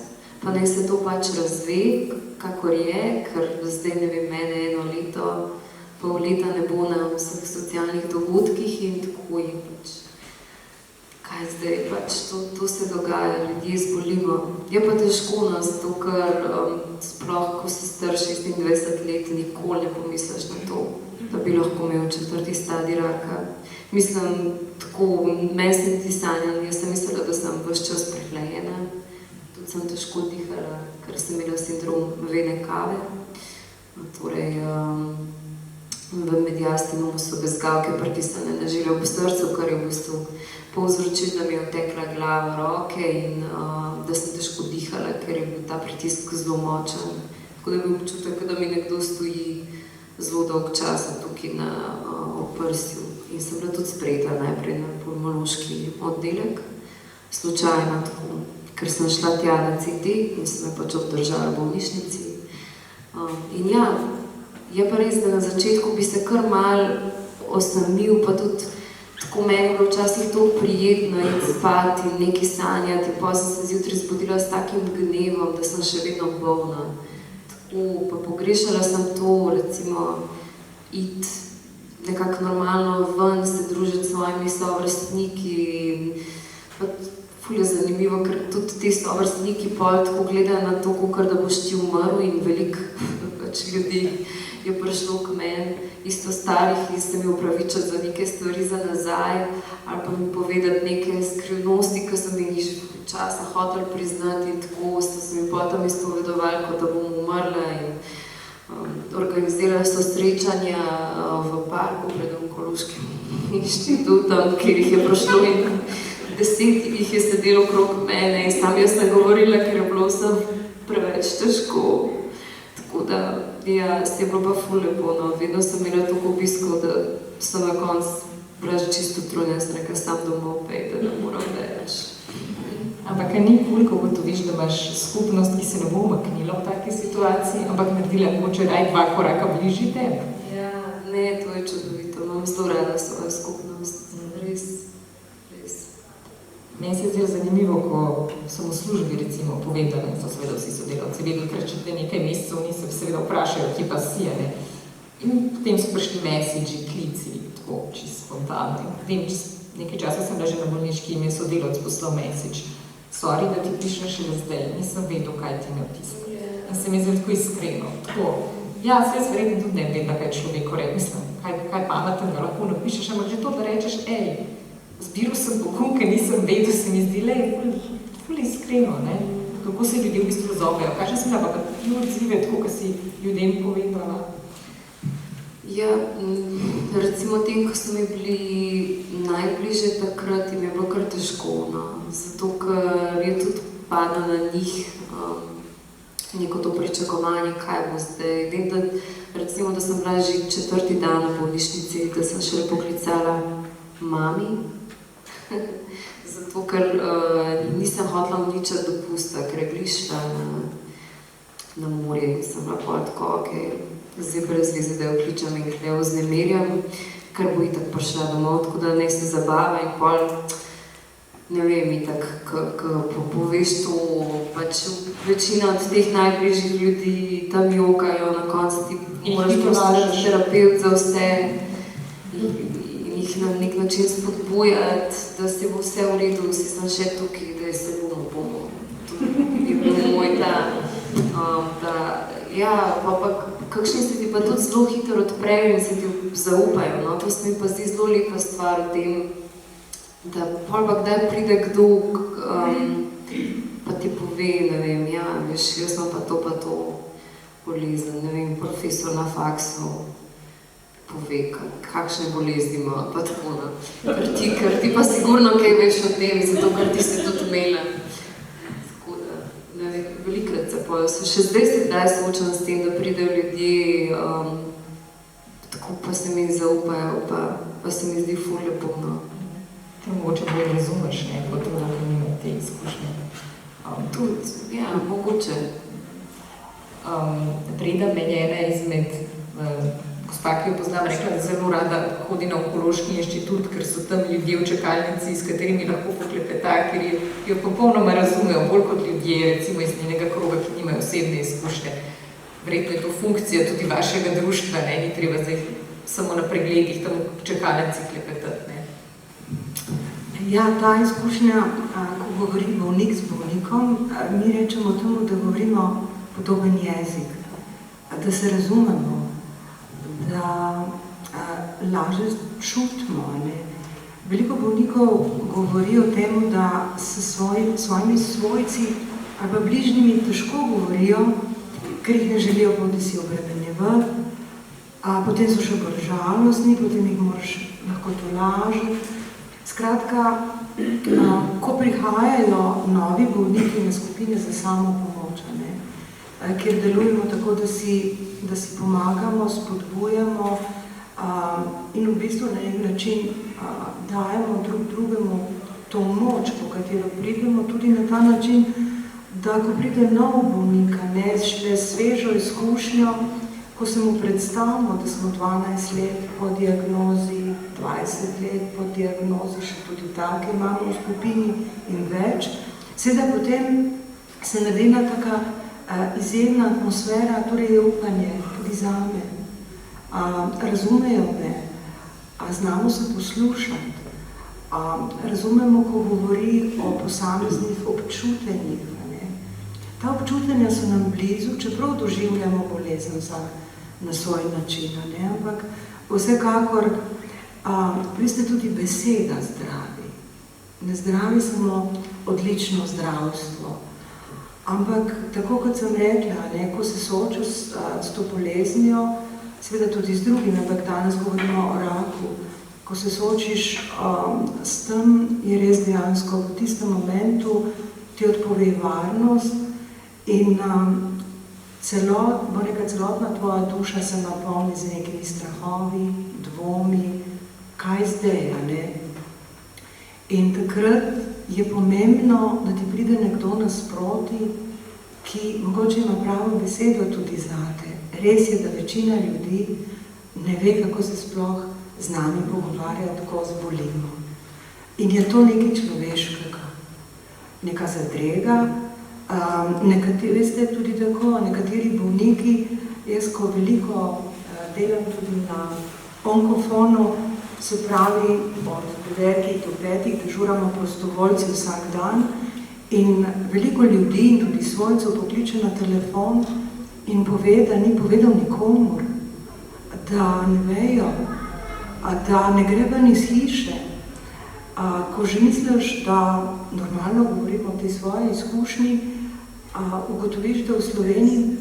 pa naj se to pač razve, kakor je, ker zdaj, ne vem, mene 1 leto, pol leta ne bo na vseh socialnih dogodkih in tako je pač, kaj zdaj, pač to se dogaja, ljudje zbolimo. Je pa težko, no, zato ker sploh, ko si star 26 let, nikoli ne pomisliš na to, da bi lahko imel 4. stadij raka. Mislim, tako, meni se ti sanjam, jaz sem mislila, da sem ves čas prehlajena. Tudi sem težko dihala, ker sem imela sindrom vene kave. Torej, v mediasti imamo so bezgavke pritisane na žilje v srcu, kar je v bistvu povzročilo, da mi je otekla glava, roke in da sem težko dihala, ker je bil ta pritisk zelo močen. Tako da je bil občutek, da mi nekdo stoji zelo dolg časa tukaj na oprsju. In sem bila tudi sprejeta najprej na pulmološki oddelek, slučajno tako, ker sem šla tja na CT in sem me pač obdržala v bolnišnici. In ja, je pa res, da na začetku bi se kar malo osamil, pa tudi tako meni bilo včasih toliko prijetno iti spati in nekaj sanjati, pa sem se zjutraj zbudila s takim gnevom, da sem še vedno bolna. Tako, pa pogrešala sem to, recimo, iti nekako normalno ven, se družiti s svojimi sovrstniki in zanimivo, ker tudi ti sovrstniki pol tako gledajo na to, kakor da boš ti umrl in veliko ljudi je prišlo k meni, isto starih, in se mi upravičati za neke stvari za nazaj, ali pa mi povedati neke skrivnosti, ki so mi jih časa hoteli priznati in tako, so mi potem izpovedovali, kot da bom umrla in organizirali so srečanja v parku pred onkološkim inštitutom, kjer jih je prišlo in 10 jih je sedelo okrog mene in sam jaz ne govorila, ker je bilo vsem preveč težko. Tako da, ja, se je bilo pa ful lepo, no. Vedno sem imela toliko obiskov, da sem na koncu bila že čisto utrujena, sem rekla, sam domov pejte, da moram več. Ampak ni koliko ugotoviš, da imaš skupnost, ki se ne bo umaknila v taki situaciji, ampak naredila mogoče daj 2 koraka bližje tebi? Ja, ne, to je čudovito. Imam zelo rada svojo skupnost. Res, res. Meni se je zelo zanimivo, ko sem v službi recimo povedala, in so seveda vsi sodelavci vedeli, ker če nekaj mesecev nisem, seveda vprašajo, kje pa si, ne? In potem so prišli messagi, klici, tako čisto spontano. In potem nekaj časa sem bila že na bolniški in mi je sodelavc poslal message. Sorry, da ti pišem šele zdaj, nisem vedel, kaj ti me vtisne. In se mi je zelo tako iskreno. Tako, ja, se jaz verjetno tudi ne vedela, kaj človeku reči, mislim, kaj pametnega lahko napišeš, ampak že to, da rečeš, zbiral sem pogum, ker nisem vedel, se mi zdi, ful iskreno, ne? Kako se ljudje v bistvu zovejo. Kaj sem pa ti odzive, tako, ko si ljudem povedala? Ja, recimo tem, ko so mi bili najbližje takrat, jim je bilo kar težko, no. Zato, ker je tudi padlo na njih neko to pričakovanje, kaj bo zdaj. Vem, da recimo, da sem bila že 4. dan v bolnišnici, da sem šele poklicala mami, zato, ker nisem hotela uničiti dopusta, ker je glišla na morje in sem bila pol tako, okej, zdaj brez veze, da jo kličem in jo vznemirjam, ker bo itak prišla domov, tako da naj se zabava in pol, ne vem, itak, ko poveš to, pač večina od teh najbližjih ljudi tam jokajo, na koncu ti moraš postati terapeut za vse in jih na nek način spodbujati, da se bo vse v redu, si sem še tukaj, da se bomo. To je bil moj ja, pa kakšni se ti pa tudi zelo hitro odprejo in se ti zaupajo, no, to se mi pa zdi zelo lepa stvar v tem, da pol pa kdaj pride kdo, pa ti pove, ne vem, ja, veš, jaz imam pa to bolezen, ne vem, profesor na faksu pove, kakšne bolezni ima, pa tako, no, ker ti pa sigurno kaj veš o tem, zato ker ti si tudi imela. Velikrat se še zdaj se kdaj soočam s tem, da pridejo ljudje, tako pa se mi zaupajo, pa se mi zdi ful lepo, no. Te mogoče bolj razumeš, ne, kot to, da nima te izkušnje. Tudi, ja, mogoče. Preda meni je ena izmed gospa, ki jo poznam, rekla, da zelo rada hodi na onkološki inštitut, ker so tam ljudje v čakalnici, s katerimi lahko poklepeta, ker jo popolnoma razumejo, bolj kot ljudje, recimo iz njenega kroga, ki nimajo osebne izkušnje. Verjetno je to funkcija tudi vašega društva, ne, ni treba zdaj samo na pregledih tam v čakalnici klepetati, ne. Ja, ta izkušnja, ko govori bolnik z bolnikom, mi rečemo temu, da govorimo podoben jezik, da se razumemo, da lažje čutimo, ne. Veliko bolnikov govori o tem, da s svojimi svojci ali pa bližnjimi težko govorijo, ker jih ne želijo bodisi obremenjevati, potem so še bolj žalostni, potem jih moraš lahko tolažiti. Skratka, ko prihajajo novi bolniki na skupine za samopomoč, kjer delujemo tako, da si pomagamo, spodbujamo in v bistvu na nek način dajemo drug drugemu to moč, po katero pridemo tudi na ta način, da ko pride nov bolnik, šele svežo izkušnjo, ko se mu predstavimo, da smo 12 let po diagnozi, 20 let po diagnozi, še tudi take imamo v skupini in več, seveda potem se nadena taka izjemna atmosfera, torej je upanje tudi zame. Razumejo me, znamo se poslušati, razumemo, ko govori o posameznih občutenjih. Ta občutenja so nam blizu, čeprav doživljamo bolezen na svoj način, ampak vsekakor, veste, tudi beseda zdravi. Ne zdravi samo odlično zdravstvo, ampak tako kot sem rekla, ko se soočam s to boleznijo, seveda tudi z drugimi, ampak danes govorimo o raku, ko se soočiš s tem, je res dejansko v tistem momentu ti odpove varnost in celotna tvoja duša se napolni z nekimi strahovi, dvomi, kaj zdaj, In takrat je pomembno, da ti pride nekdo nasproti, ki mogoče ima pravo besedo tudi zate. Res je, da večina ljudi ne ve, kako se sploh z nami pogovarja, tako zbolimo. In je to nekaj človeškega, neka zadrega. Veste, tudi tako, nekateri bolniki, jaz ko veliko delam tudi na onkofonu, se pravi, od 9 do 5 dežuramo prostovoljci vsak dan in veliko ljudi in tudi svojcev pokliče na telefon in pove, da ni povedal nikomur, da ne vejo, da ne gre ven iz hiše. Ko že misliš, da normalno govorimo o tej svoji izkušnji, ugotoviš, da v Sloveniji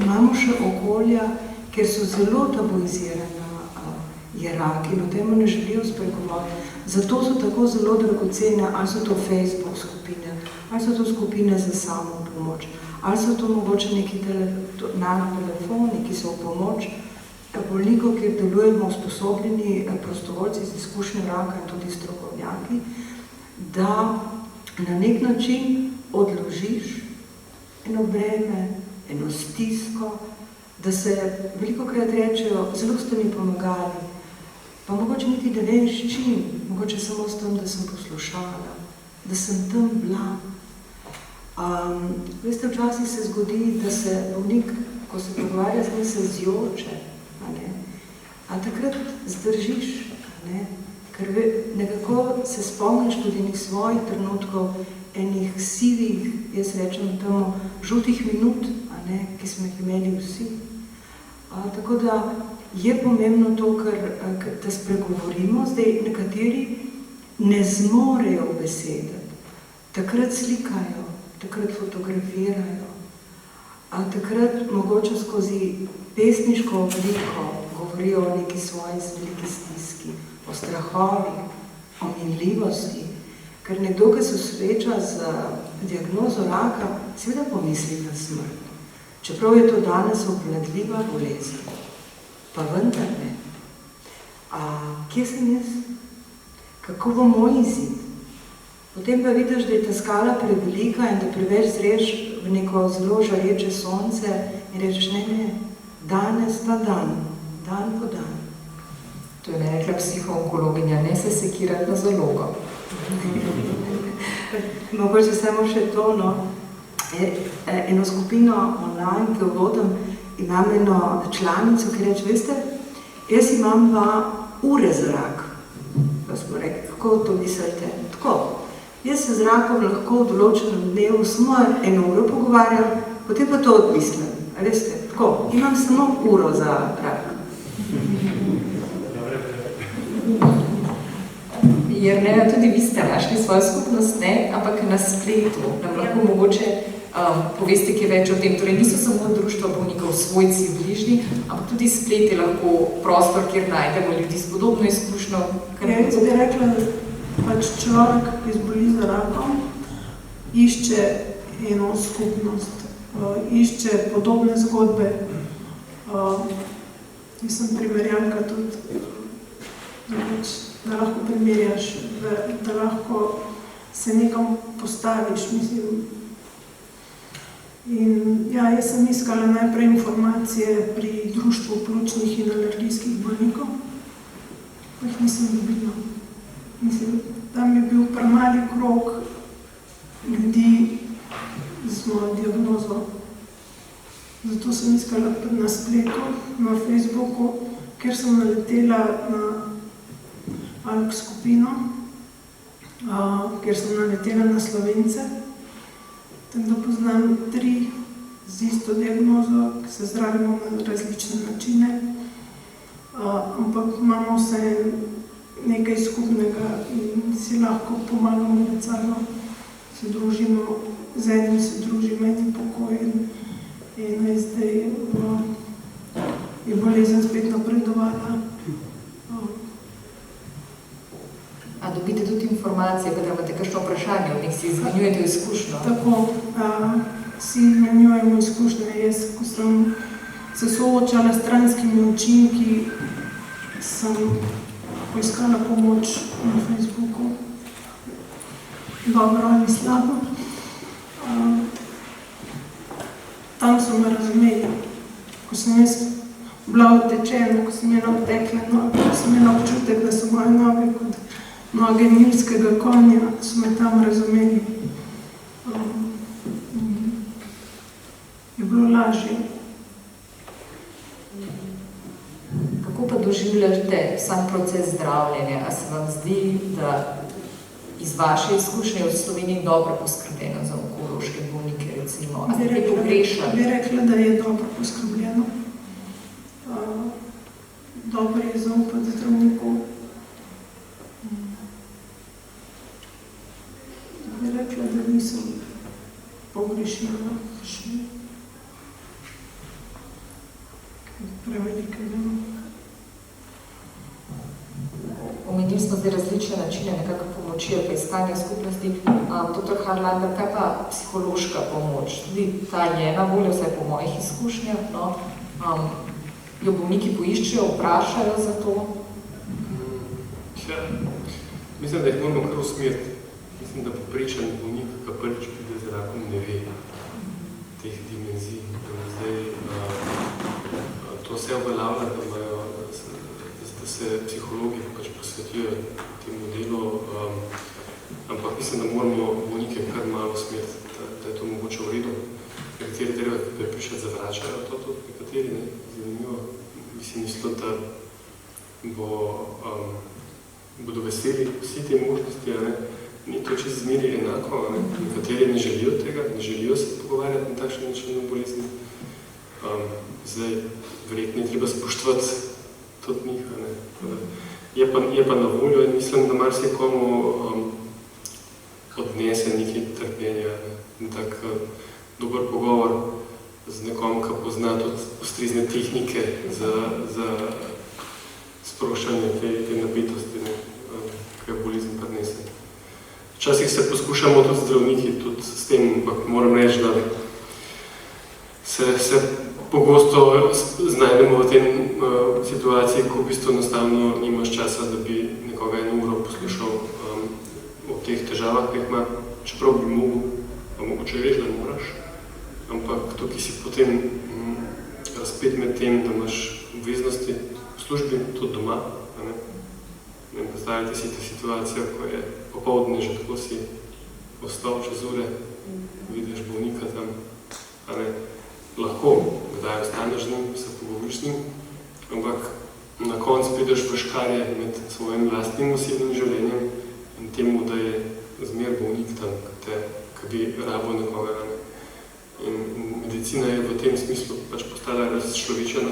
imamo še okolja, kjer so zelo tabuizirana je rak in o tem ne želijo spregovoriti. Zato so tako zelo dragocene, ali so to Facebook skupine, ali so to skupine za samo pomoč, ali so to mogoče neki telefoni, ki so v pomoč bolnikov, kjer delujemo usposobljeni prostovoljci z izkušnjo raka in tudi strokovnjaki, da na nek način odložiš eno breme, eno stisko, da se velikokrat rečejo, zelo ste mi pomagali, pa mogoče niti da veš čim, mogoče samo s tem, da sem poslušala, da sem tam bila. Veste, včasih se zgodi, da se bolnik, ko se pogovarja z njim, se zjoče, a takrat zdržiš, ker nekako se spomniš tudi enih svojih trenutkov, enih sivih, jaz rečem temu, žutih minut, ki smo jih imeli vsi. Tako da je pomembno to, da spregovorimo. Zdaj, nekateri ne zmorejo besedati. Takrat slikajo, takrat fotografirajo, takrat mogoče skozi pesniško obliko govorijo o neki svoji veliki stiski, o strahovih, o minljivosti. Ker nekdo, ki se sreča z diagnozo raka, seveda pomisli na smrt. Čeprav je to danes obvladljiva bolezen. Pa vendar ne. Kje sem jaz? Kako bo moj izid? Potem pa vidiš, da je ta skala prevelika in da preveč zreš v neko zelo žareče sonce in rečeš, ne, danes ta dan, dan po dan. To je ne rekla psihoonkologinja, ne se sekirati na zalogo. Mogoče samo še to, eno skupino online, ki jo vodim, imam eno članico, ki reče, veste, jaz imam 2 ure za rak. Pa smo rekli, kako to mislite? Tako. Jaz se z rakom lahko v določenem dnevu samo 1 uro pogovarjam, potem pa to odmislim. Veste, tako, imam samo uro za rak. Jerneja, tudi vi ste našli svojo skupnost, ampak na spletu. Nam lahko mogoče poveste kaj več o tem. Torej niso samo društva bolnikov, svojci, bližnji, ampak tudi splet je lahko prostor, kjer najdemo ljudi s podobno izkušnjo. Jaz bi rekla, da človek, ki zboli za rakom, išče eno skupnost, išče podobne zgodbe. Jaz sem primerjalka tudi, da lahko primerjaš, da lahko se nekam postaviš, mislim. In jaz sem iskala najprej informacije pri društvu pljučnih in alergijskih bolnikov, pa jih nisem dobila. Mislim, tam je bil premali krog ljudi z mojo diagnozo. Zato sem iskala na spletu, na Facebooku, kjer sem naletela na ALK skupino, kjer sem naletela na Slovence Tem, da poznam 3 z isto diagnozo, ki se zdravimo na različne načine, ampak imamo vse nekaj skupnega in si lahko pomagamo med sabo, se družimo, z enim se družim, enim pokojen, ena je zdaj je bolezen spet napredovala. A dobite tudi informacije, kadar imate kakšno vprašanje, v njih si izmenjujete izkušnjo? Tako, si izmenjujemo izkušnje. Jaz, ko sem se soočala s stranskimi učinki, sem poiskala pomoč na Facebooku, dobro ali slabo. Tam so me razumeli. Ko sem jaz bila utečena, ko sem imela obtekle noge, ko sem imela občutek, da so moje noge kot noge nilskega konja, so me tam razumeli. Je bilo lažje. Kako pa doživljate sam proces zdravljenja? A se vam zdi, da iz vaše izkušnje v Sloveniji dobro poskrbljeno za onkološke bolnike, recimo? A ste pogrešali? Bi rekla, da je dobro poskrbljeno. Dobro je zaupati zdravniku. Bi rekla, da nisem pogrešila še prevelikega. Omenili smo zdaj različne načine nekako pomoči ali pa iskanja skupnosti. Dr. Harlander, kaj pa psihološka pomoč? Tudi ta je na voljo, vsaj po mojih izkušnjah, no? Jo bolniki poiščejo, vprašajo za to? Ja, mislim, da jih moramo kar usmeriti. Mislim, da poprečen bolnik, ki prvič pride z rakom, ne ve teh dimenzij. Zdaj, to se uveljavlja, da se psihologi pač posvetijo temu delu, ampak mislim, da moramo bolnike kar malo usmeriti, da je to mogoče v redu. Nekateri treba pripričati zavračajo to tudi, nekateri ne, zanimivo. Bi si mislil, da bodo veseli vsi te možnosti, ne? Ni to čez zmeri enako, ne? Nekateri ne želijo tega, ne želijo se pogovarjati na takšen način o bolezni. Zdaj, verjetno je treba spoštovati tudi njih, ne? Je pa na voljo in mislim, da marsikomu odnese nekaj trpljenja, ne? Tak dober pogovor z nekom, ki pozna tudi ustrezne tehnike za sproščanje te napetosti, kaj bolezen prinese. Včasih se poskušamo tudi zdravniki tudi s tem, ampak moram reči, da se pogosto znajdemo v tem situaciji, ko v bistvu enostavno nimaš časa, da bi nekoga 1 uro poslušal o teh težavah, ki jih ima, čeprav bi mogel, pa mogoče veš, da moraš, ampak tukaj si potem razpet med tem, da imaš obveznosti v službi, tudi doma. Ne postavite si ta situacija, ko je popoldne že tako si ostal čez ure, vidiš bolnika tam, lahko, kdaj ostaneš z njim, se pogovoriš z njim, ampak na koncu prideš v škarje med svojim lastnim osebnim življenjem in temu, da je zmer bolnik tam, ki bi rabo nekoga. In medicina je v tem smislu pač postala razčlovečena,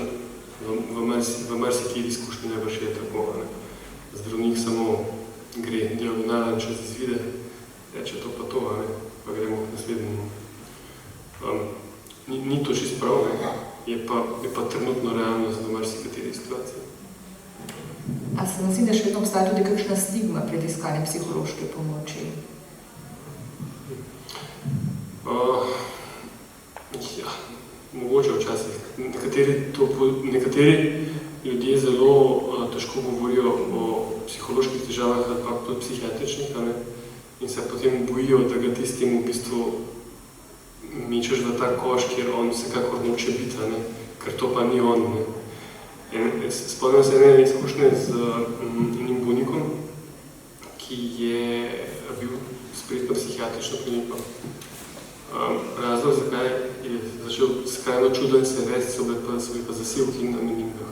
v marsikaj izkušnji najbrž je tako. Zdravnik samo gre diagonalen čez izvide, reče to pa to, pa gremo k naslednjemu. Ni to čisto prav, je pa trenutno realnost v marsikateri situaciji. A se nam zdi, da še vedno obstaja tudi kakšna stigma pred iskanjem psihološke pomoči? Ja, mogoče včasih. Nekateri ljudje zelo težko govorijo o psiholoških težavah ali pa tudi psihiatričnih, in se potem bojijo, da ga tistim v bistvu mečeš v ta koš, kjer on vsekakor noče biti, ker to pa ni on. Spomnim se ene izkušnje z enim bolnikom, ki je bil sprejet na psihiatrično kliniko. Razlog, zakaj je začel skrajno čuden se vesti, so bili pa zasilki na meningah.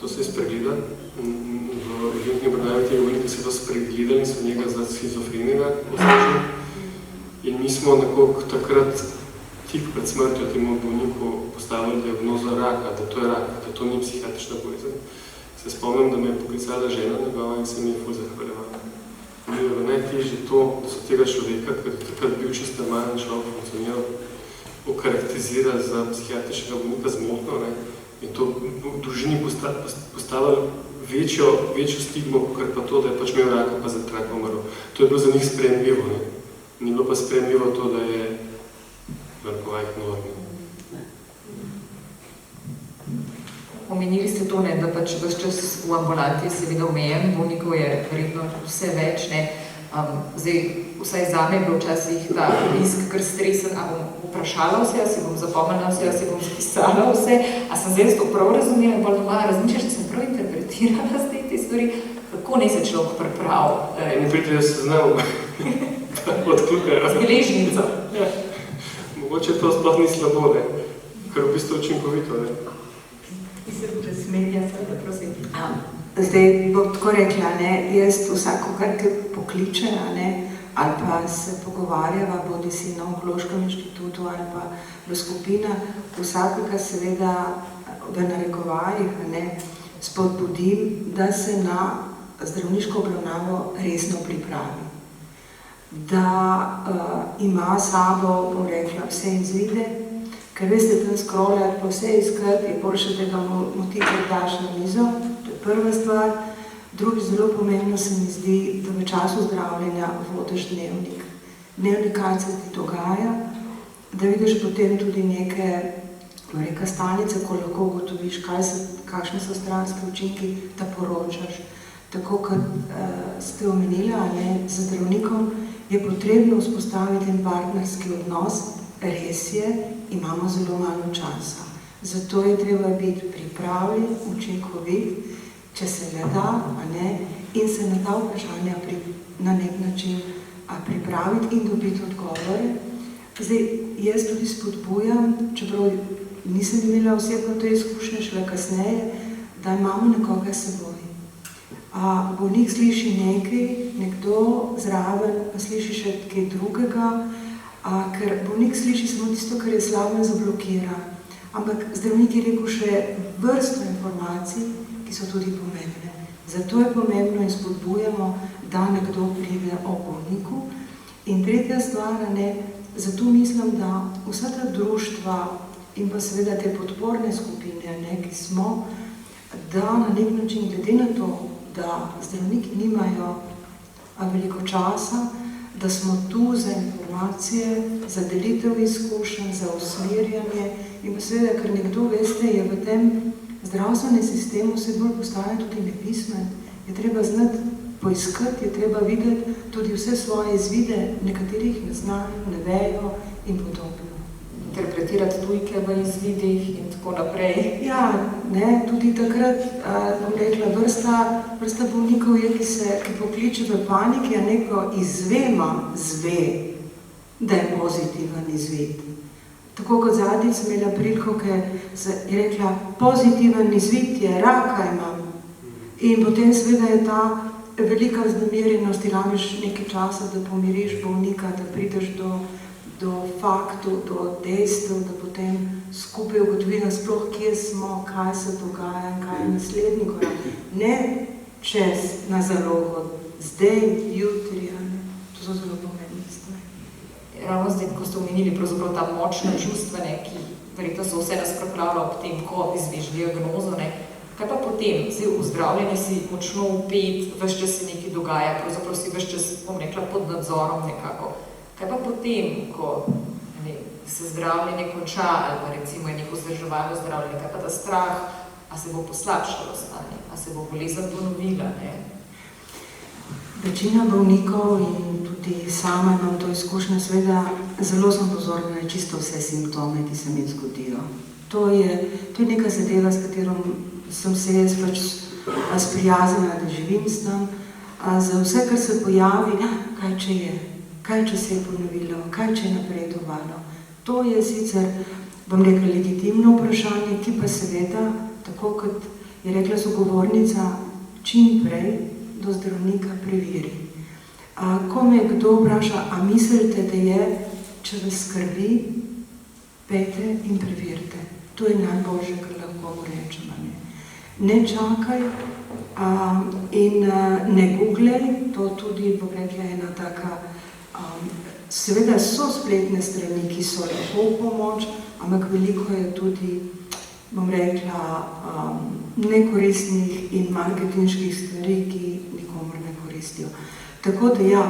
To se je spregledal. V urgentni obravnavi tega bolnika se je to spregledal in so njega za schizofrenega označili. In mi smo nekako takrat tik pred smrtjo temu bolniku postavili diagnozo raka, da to je rak, da to ni psihiatrična bolezen. Se spomnim, da me je poklicala žena njegova in se mi je ful zahvaljevala. Mi je najtežje to, da so tega človeka, ker je takrat bil čisto normalen človek, funkcioniral, okarakterizira za psihiatričnega bolnika z motnjo, ne, in to v družini postavili večjo stigmo, kar pa to, da je pač imel raka, pa za raka umrl. To je bilo za njih sprejemljivo, ne. Ni bilo pa sprejemljivo to, da je narkovajk normi. Omenili ste to, ne, da pač ves čas v ambulanti je seveda omejen, bolnikov je verjetno vse več, ne. Zdaj, vsaj zame je bilo včasih ta obisk kar stresen, a bom vprašala vse, a si bom zapomnila vse, a si bom spisala vse, a sem zdaj to prav razumela in bolj doma razmišljaš, da sem prav interpretirala zdaj te stvari, kako naj se človek pripravi. In priti, da se znamo odkljukajo. Z beležnico. Ja. Mogoče to sploh ni slabo, ne, ker v bistvu učinkovito, ne. Zdaj bom tako rekla, ne, jaz vsakogar, ki pokliče, ne, ali pa se pogovarjava, bodi si na Onkološkem inštitutu ali pa v skupinah, vsakega seveda v narekovajih, ne, spodbudim, da se na zdravniško obravnavo resno pripravi. Da ima sabo, bom rekla, vse izvide, ker veste, tam scrollati, pa vse iskati, je boljše, da ga motivaš daš na mizo, to je prva stvar. Drugi, zelo pomembno se mi zdi, da v času zdravljenja vodiš dnevnik. Dnevnik, kaj se ti dogaja, da vidiš potem tudi neke stanice, ko lahko ugotoviš, kakšne so stranske učinki, da poročaš. Tako kot ste omenili, z zdravnikom je potrebno vzpostaviti en partnerski odnos. Res je, imamo zelo malo časa. Zato je treba biti pripravljen, učinkovit, če se le da, in se na ta vprašanja na nek način pripraviti in dobiti odgovore. Zdaj, jaz tudi spodbujam, čeprav nisem imela osebno te izkušnje, šele kasneje, da imamo nekoga s seboj. Bolnik sliši nekaj, nekdo zraven pa sliši še kaj drugega, ker bolnik sliši samo tisto, kar je slabo in zablokira. Ampak zdravnik je rekel še vrsto informacij, ki so tudi pomembne. Zato je pomembno in spodbujamo, da nekdo pride o bolniku. In tretja stvar, zato mislim, da vsa ta društva in pa seveda te podporne skupine, ki smo, da na nek način, glede na to, da zdravniki nimajo veliko časa, da smo tu za informacije, za delitev izkušenj, za usmerjanje in pa seveda, ker nekdo, veste, je v tem zdravstvenem sistemu vse bolj postane tudi nepismen, je treba znati poiskati, je treba videti tudi vse svoje izvide, nekaterih ne znajo, ne vejo in podobno. Interpretirati tujke v izvidih in tako naprej. Ja, tudi takrat, bom rekla, vrsta bolnikov je, ki pokliče v paniki, neko izvema zve, da je pozitiven izvid. Tako kot zadnjič sem imela priliko, ki je rekla, pozitiven izvid je, raka imam. In potem seveda je ta velika vznemirjenost, rabiš nekaj časa, da pomiriš bolnika, da prideš do faktov, do dejstev, da potem skupaj ugotovimo sploh, kje smo, kaj se dogaja in kaj je naslednji korak. Ne čez na zalogo, zdaj, jutri, to so zelo pomembne stvari. Ravno zdaj, ko ste omenili pravzaprav ta močna čustva, ki verjetno so vse nas pripravlja ob tem, ko izveš diagnozo, kaj pa potem, zdaj v zdravljenju si močno vpet, ves čas se nekaj dogaja, pravzaprav si ves čas, bom rekla, pod nadzorom nekako. Kaj pa potem, ko se zdravljenje konča ali pa recimo je neko vzdrževalno zdravljenje, kaj pa ta strah, a se bo poslabšalo stanje, a se bo bolezen ponovila? Večina bolnikov in tudi sama imam to izkušnjo, seveda zelo sem pozorna na čisto vse simptome, ki se mi zgodijo. To je neka zadeva, s katero sem se jaz pač sprijaznila, da živim s tem. Za vse, kar se pojavi, kaj če je? Kaj, če se je ponovilo, kaj, če je napredovalo. To je sicer, bom rekla, legitimno vprašanje, ki pa seveda, tako kot je rekla sogovornica, čim prej do zdravnika preveri. Ko me kdo vpraša, a mislite, da je, če vas skrbi, pejte in preverite. To je najboljše, kar lahko mu rečem. Ne čakaj in ne googlej, to tudi, bom rekla, ena taka, seveda so spletne strani, ki so lahko v pomoč, ampak veliko je tudi, bom rekla, nekoristnih in marketinških stvari, ki nikomor ne koristijo. Tako da ja,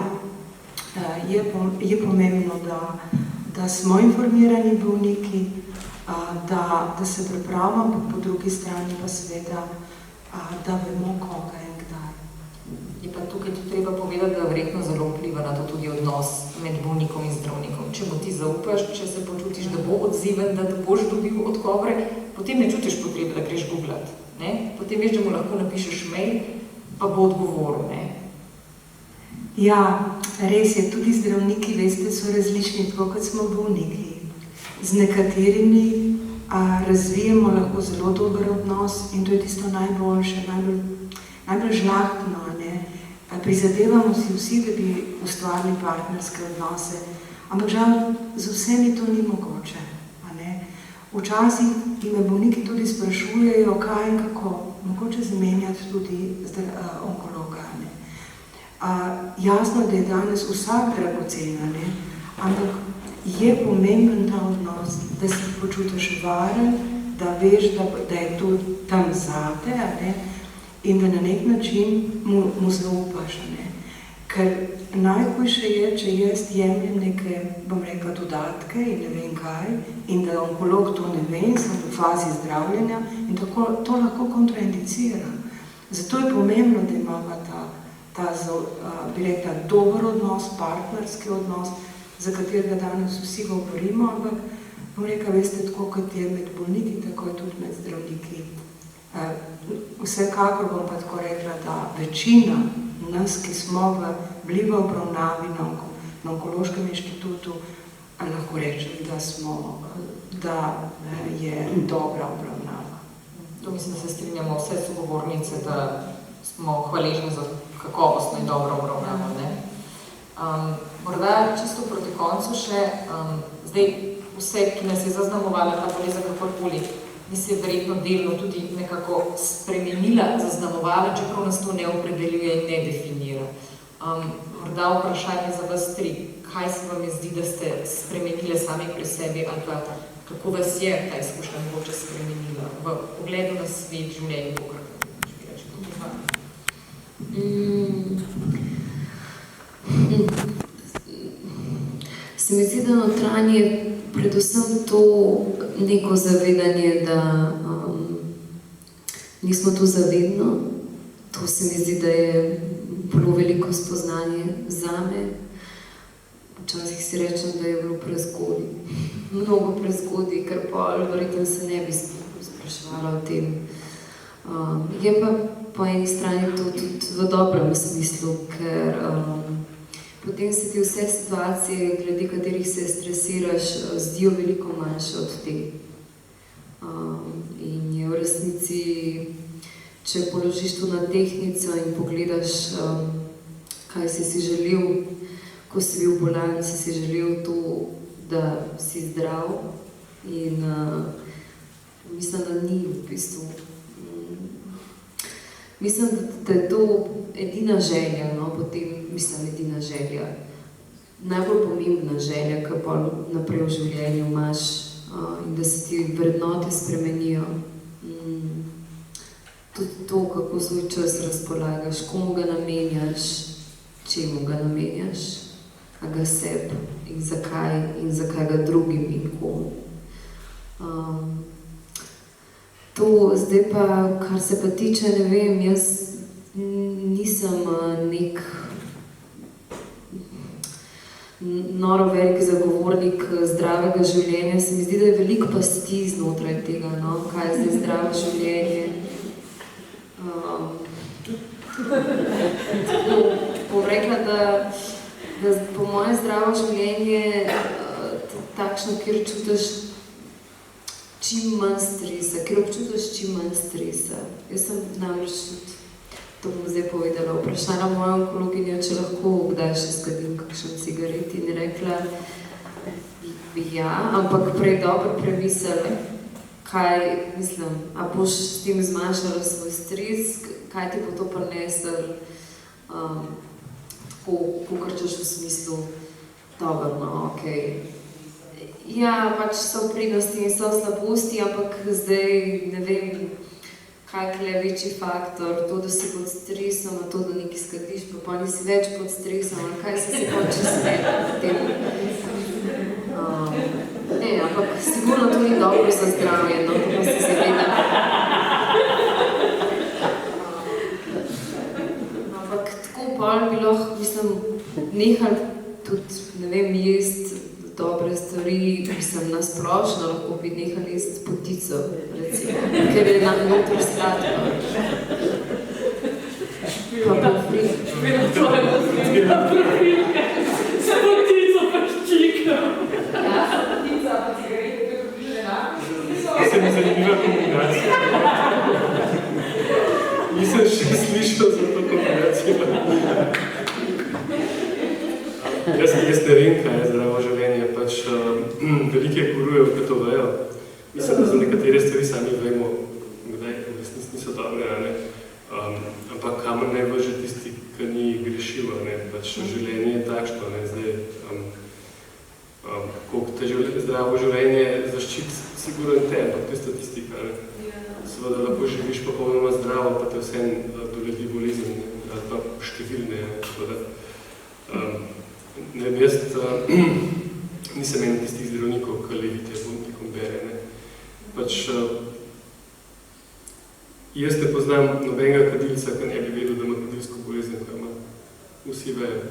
je pomembno, da smo informirani bolniki, da se pripravimo, po drugi strani pa seveda, da vemo koga in kdaj. Je pa tukaj tudi treba povedati, da verjetno zelo vpliva na to tudi odnos med bolnikom in zdravnikom. Če mu ti zaupaš, če se počutiš, da bo odziven, da boš dobil odgovore, potem ne čutiš potrebe, da greš googlat. Potem veš, da mu lahko napišeš mail, pa bo odgovoril. Ja, res je, tudi zdravniki, veste, so različni, tako kot smo bolniki. Z nekaterimi razvijemo lahko zelo dober odnos in to je tisto najboljše, najbolj žlahtno. Prizadevamo si vsi, da bi ustvarili partnerske odnose, ampak žal z vsemi to ni mogoče. Včasih me bolniki tudi sprašujejo, kaj in kako, mogoče zamenjati tudi onkologa. Jasno, da je danes vsak dragocen, ampak je pomemben ta odnos, da se počutiš varen, da veš, da je to tam zate, in da na nek način mu zaupaš. Ker najhujše je, če jaz jemljem neke, bom rekla, dodatke in ne vem kaj, in da onkolog to ne ve, sem v fazi zdravljenja in to lahko kontraindicira. Zato je pomembno, da imamo ta bi rekla, dober odnos, partnerski odnos, za katerega danes vsi govorimo, ampak bom rekla, veste, tako kot je med bolniki, tako je tudi med zdravniki. Vsekakor bom pa tako rekla, da večina nas, ki smo bili v obravnavi na Onkološkem inštitutu, lahko rečem, da je dobra obravnava. To mislim, da se strinjamo vse sogovornice, da smo hvaležni za kakovostno in dobro obravnavo. Morda čisto proti koncu še, zdaj vse, ki nas je zaznamovala ta bolezen kakorkoli, mi se je verjetno delno tudi nekako spremenila, zaznamovala, čeprav nas to ne opredeljuje in ne definira. Morda vprašanje za vas tri, kaj se vam je zdi, da ste spremenile sami pri sebi, ali pa kako vas je ta izkušnja mogoče spremenila v pogledu na svet, življenje, Se mi zdi, da notranje predvsem to neko zavedanje, da nismo tu zavedno. To se mi zdi, da je bilo veliko spoznanje zame. Včasih si rečem, da je bilo prezgodaj. Mnogo prezgodaj, ker verjetno se ne bi spraševala o tem. Je pa po eni strani to tudi v dobrem smislu, ker potem se ti vse situacije, glede katerih se stresiraš, zdijo veliko manjše od te. In je v resnici, če položiš to na tehtnico in pogledaš, kaj si želel, ko si bil bolan, si želel to, da si zdrav. In mislim, da ni v bistvu. Mislim, da je to edina želja, potem mislim, edina želja. Najbolj pomembna želja, ki pa naprej v življenju imaš in da se ti vrednote spremenijo. Tudi to, kako svoj čas razpolagaš, komu ga namenjaš, čemu ga namenjaš, a ga sebi in zakaj ga drugim in komu. To, zdaj pa, kar se pa tiče, ne vem, jaz nisem nek noro velik zagovornik zdravega življenja. Se mi zdi, da je veliko pasti znotraj tega, kaj je zdaj zdravo življenje. Bom rekla, da po moje zdravo življenje takšno, kjer čutiš čim manj stresa, ker občutiš čim manj stresa. Jaz sem namreč tudi to bom zdaj povedala, vprašala mojo onkologinjo, če lahko kdaj še skadim kakšen cigaret in je rekla, ja, ampak prej dobro premislila, kaj, mislim, a boš s tem zmanjšala svoj stres, kaj ti bo to prinesel, tako, pokrčeš v smislu, dobro, no, okej. Ja, pač so prednosti in so slabosti, ampak zdaj ne vem, kaj je večji faktor, to, da si pod stresom, a to, da nekaj skadiš, pa nisi več pod stresom, ali kaj se hoče smeti v tem. Ne, ampak sigurno to ni dobro za zdravje, no, to pa se zaveda. Ampak tako pol bi lahko, mislim, nehali tudi, ne vem, jesti dobre stvari, mislim, nasplošno lahko bi nehali jesti potico, recimo, ker je nam notri sladko. Pa profil. Špila profilke, se potico pa ščika. Ja, potica pa cigarete, to je približno enako. Se mi zanimiva kombinacija. Nisem še slišal za to kombinacijo. Jaz ne vem, kaj je zdravo življenje, pač velike gurujev, ki to vejo. Mislim, da za nekatere stvari sami vemo, kdaj v resnici niso dobre, ne? Ampak kamer ne vrže tisti, ki ni grešil, ne? Pač življenje je takšno, ne? Zdaj, koliko te zdravo življenje zaščiti, sigurno je te, ampak to je statistika, ne? Seveda lahko živiš popolnoma zdravo, pa te vseeno doleti bolezni, ne? Ali pa številne, ne? Ne vem, jaz nisem eno tistih zdravnikov, ki levite buntikom bere, ne. Pač jaz ne poznam nobenega kadilca, ki ne bi vedel, da ima kadilsko bolezen, ki ima vsi vejo.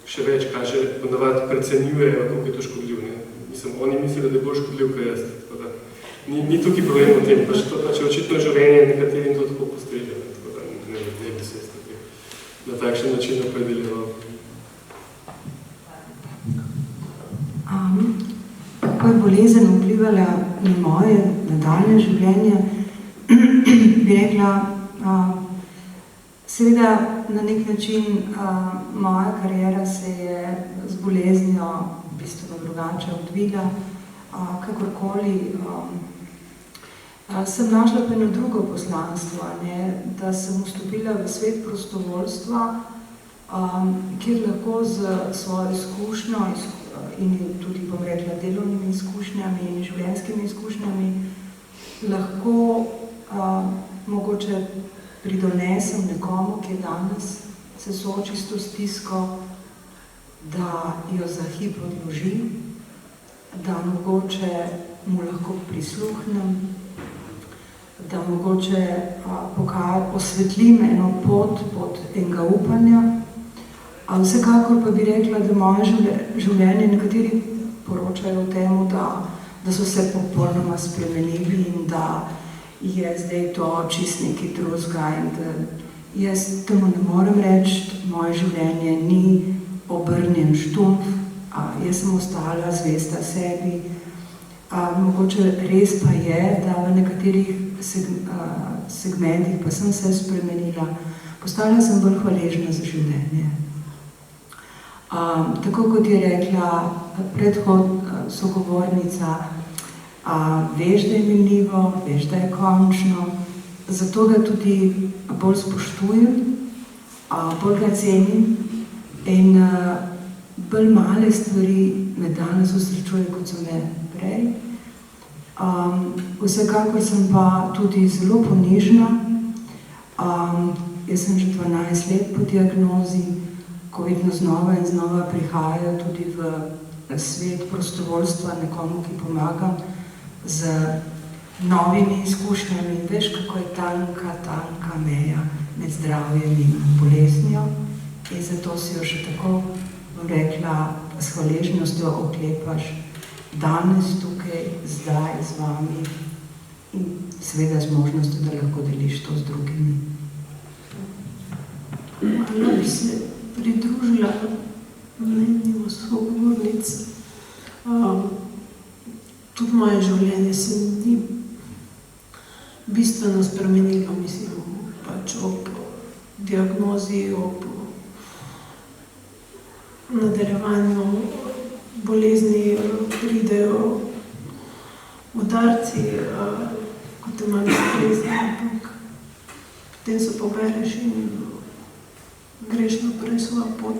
Še več kaže, ponavadi precenjujejo, koliko je to škodljiv, ne. Mislim, oni mislijo, da je bolj škodljiv, kot jaz. Tako da ni tukaj problem v tem, pač to pač je očitno življenje, nekaterim to tako postrežejo, tako da ne bi se na takšen način opredeljeval. Kako je bolezen vplivala na moje nadaljnje življenje, bi rekla, seveda na nek način moja kariera se je z boleznijo bistveno drugače odvila, kakorkoli. Sem našla pa eno drugo poslanstvo, ne, da sem vstopila v svet prostovoljstva, kjer lahko z svojo izkušnjo in tudi, bom rekla, delovnimi izkušnjami in življenjskimi izkušnjami lahko mogoče pridonesem nekomu, ki danes se sooči s to stisko, da jo za hip odloži, da mogoče mu lahko prisluhnem, da mogoče osvetlim eno pot enega upanja. Vsekakor pa bi rekla, da moje življenje nekateri poročajo o temu, da so se popolnoma spremenili in da je zdaj to čist nekaj drugega in da jaz temu ne morem reči, moje življenje ni obrnjen štumf, jaz sem ostala zvesta sebi. Mogoče res pa je, da v nekaterih segmentih pa sem se spremenila, postala sem bolj hvaležna za življenje. Tako kot je rekla sogovornica, veš, da je minljivo, veš, da je končno, zato ga tudi bolj spoštujem, bolj ga cenim in bolj male stvari me danes osrečuje, kot so me prej. Vsekakor sem pa tudi zelo ponižna. Jaz sem že 12 let po diagnozi, ko vedno znova in znova prihajajo tudi v svet prostovoljstva nekomu, ki pomagam z novimi izkušnjami. Veš, kako je tanka meja med zdravjem in boleznijo in zato si jo še tako, bom rekla, s hvaležnostjo oklepaš danes tukaj, zdaj z vami in seveda z možnostjo, da lahko deliš to z drugimi. Malo bi se pridružila mnenju sogovornic. Tudi moje življenje se ni bistveno spremenilo, mislim, pač ob diagnozi, ob nadaljevanju bolezni pridejo udarci, ko te malo strezni, ampak potem se pobereš in greš naprej svojo pot.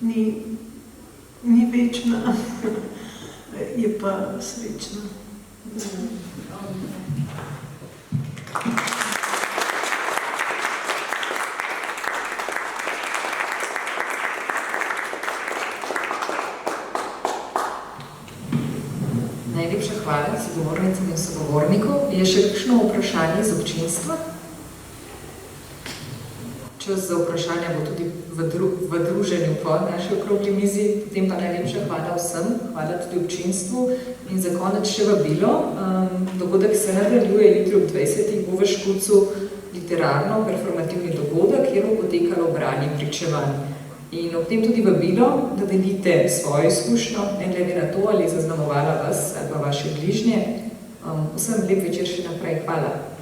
Ni večna, je pa srečna. Najlepša hvala sogovornicam in sogovorniku. Je še kakšno vprašanje iz občinstva? Čas za vprašanja bo tudi v druženju po naši okrogli mizi. Potem pa najlepša hvala vsem, hvala tudi občinstvu. In za konec še vabilo. Dogodek se nadaljuje jutri ob 20. bo v Škucu literarno-performativni dogodek, kjer bo potekalo branje pričevanj. In ob tem tudi vabilo, da delite svojo izkušnjo, ne glede na to, ali je zaznamovala vas ali pa vaše bližnje. Vsem lep večer še naprej. Hvala.